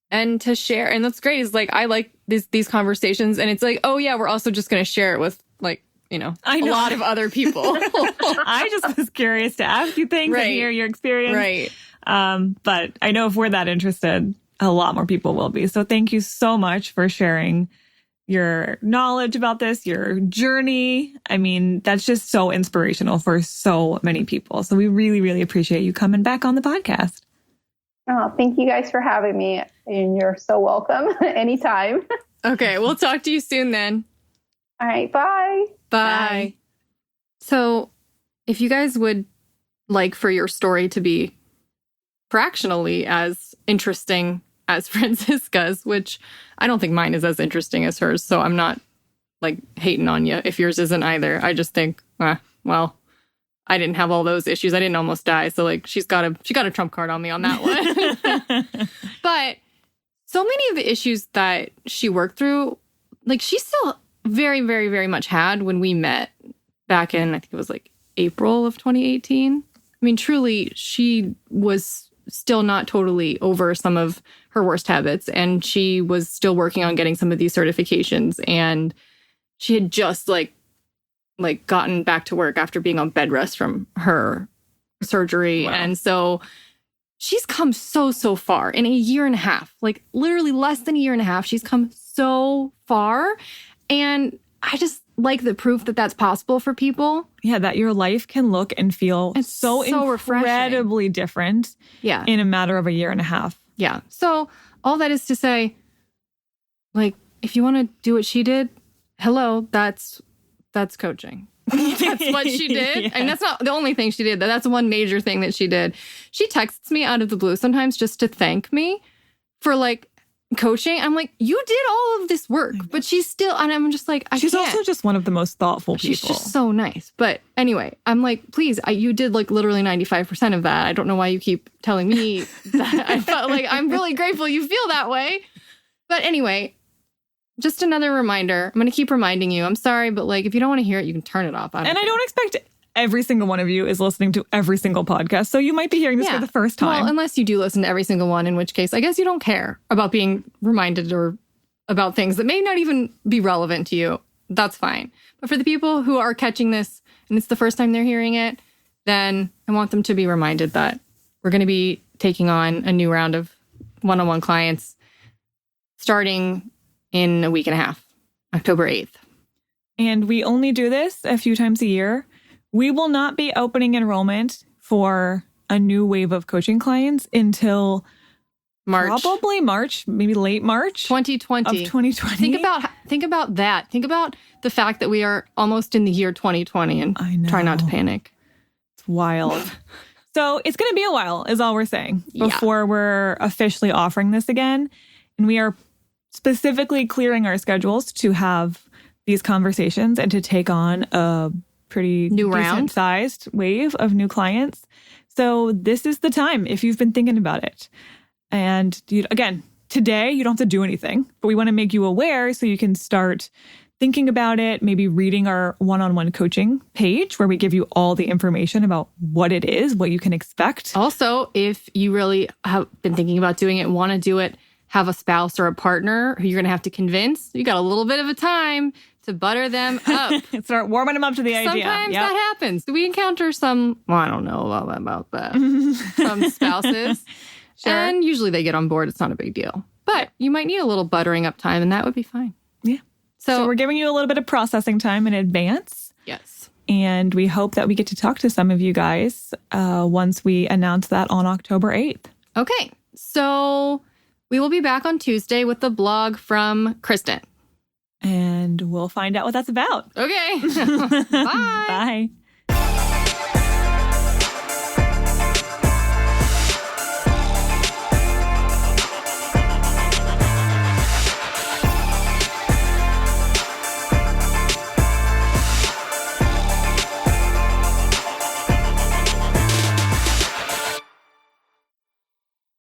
And to share. And that's great is like, I like these conversations. And it's like, oh, yeah, we're also just going to share it with like, a lot of other people. I just was curious to ask you things and hear your experience. Right. But I know if we're that interested, a lot more people will be. So thank you so much for sharing your knowledge about this, your journey. I mean, that's just so inspirational for so many people. So we really, really appreciate you coming back on the podcast. Oh, thank you guys for having me. And you're so welcome anytime. Okay. We'll talk to you soon then. All right. Bye. Bye. So if you guys would like for your story to be fractionally as interesting as Francisca's, which I don't think mine is as interesting as hers. So I'm not like hating on you if yours isn't either. I just think, well, I didn't have all those issues. I didn't almost die. So like she got a trump card on me on that one. But so many of the issues that she worked through, like she still very, very, very much had when we met back in, I think it was like April of 2018. I mean, truly, she was still not totally over some of her worst habits. And she was still working on getting some of these certifications. And she had just like gotten back to work after being on bed rest from her surgery. Wow. And so she's come so far in a year and a half, like literally less than a year and a half. She's come so far. And I just like the proof that that's possible for people. Yeah, that your life can look and feel so incredibly different in a matter of a year and a half. Yeah. So all that is to say, like, if you want to do what she did, hello, that's coaching. That's what she did. Yeah. And that's not the only thing she did. That's one major thing that she did. She texts me out of the blue sometimes just to thank me for like coaching. I'm like, you did all of this work, but she's still, and I'm just like, she's also just one of the most thoughtful people. She's just so nice. But anyway, I'm like, please, you did like literally 95% of that. I don't know why you keep telling me that. I felt like I'm really grateful you feel that way. But anyway, just another reminder. I'm going to keep reminding you. I'm sorry, but like, if you don't want to hear it, you can turn it off. I don't expect every single one of you is listening to every single podcast. So you might be hearing this for the first time. Well, unless you do listen to every single one, in which case I guess you don't care about being reminded or about things that may not even be relevant to you. That's fine. But for the people who are catching this and it's the first time they're hearing it, then I want them to be reminded that we're going to be taking on a new round of one-on-one clients starting in a week and a half, October 8th. And we only do this a few times a year. We will not be opening enrollment for a new wave of coaching clients until March. Probably March, maybe late March 2020. Of 2020. Think about that. Think about the fact that we are almost in the year 2020 and try not to panic. It's wild. So it's going to be a while, is all we're saying, before we're officially offering this again. And we are specifically clearing our schedules to have these conversations and to take on a pretty decent-sized wave of new clients. So this is the time if you've been thinking about it. And again, today you don't have to do anything, but we want to make you aware so you can start thinking about it, maybe reading our one-on-one coaching page where we give you all the information about what it is, what you can expect. Also, if you really have been thinking about doing it and want to do it, have a spouse or a partner who you're going to have to convince, you got a little bit of a time to butter them up. Start warming them up to the idea. Sometimes that happens. We encounter some, I don't know about that, some spouses. Sure. And usually they get on board. It's not a big deal. But you might need a little buttering up time, and that would be fine. Yeah. So we're giving you a little bit of processing time in advance. Yes. And we hope that we get to talk to some of you guys once we announce that on October 8th. Okay. So we will be back on Tuesday with the blog from Kristen. And we'll find out what that's about. Okay. Bye. Bye.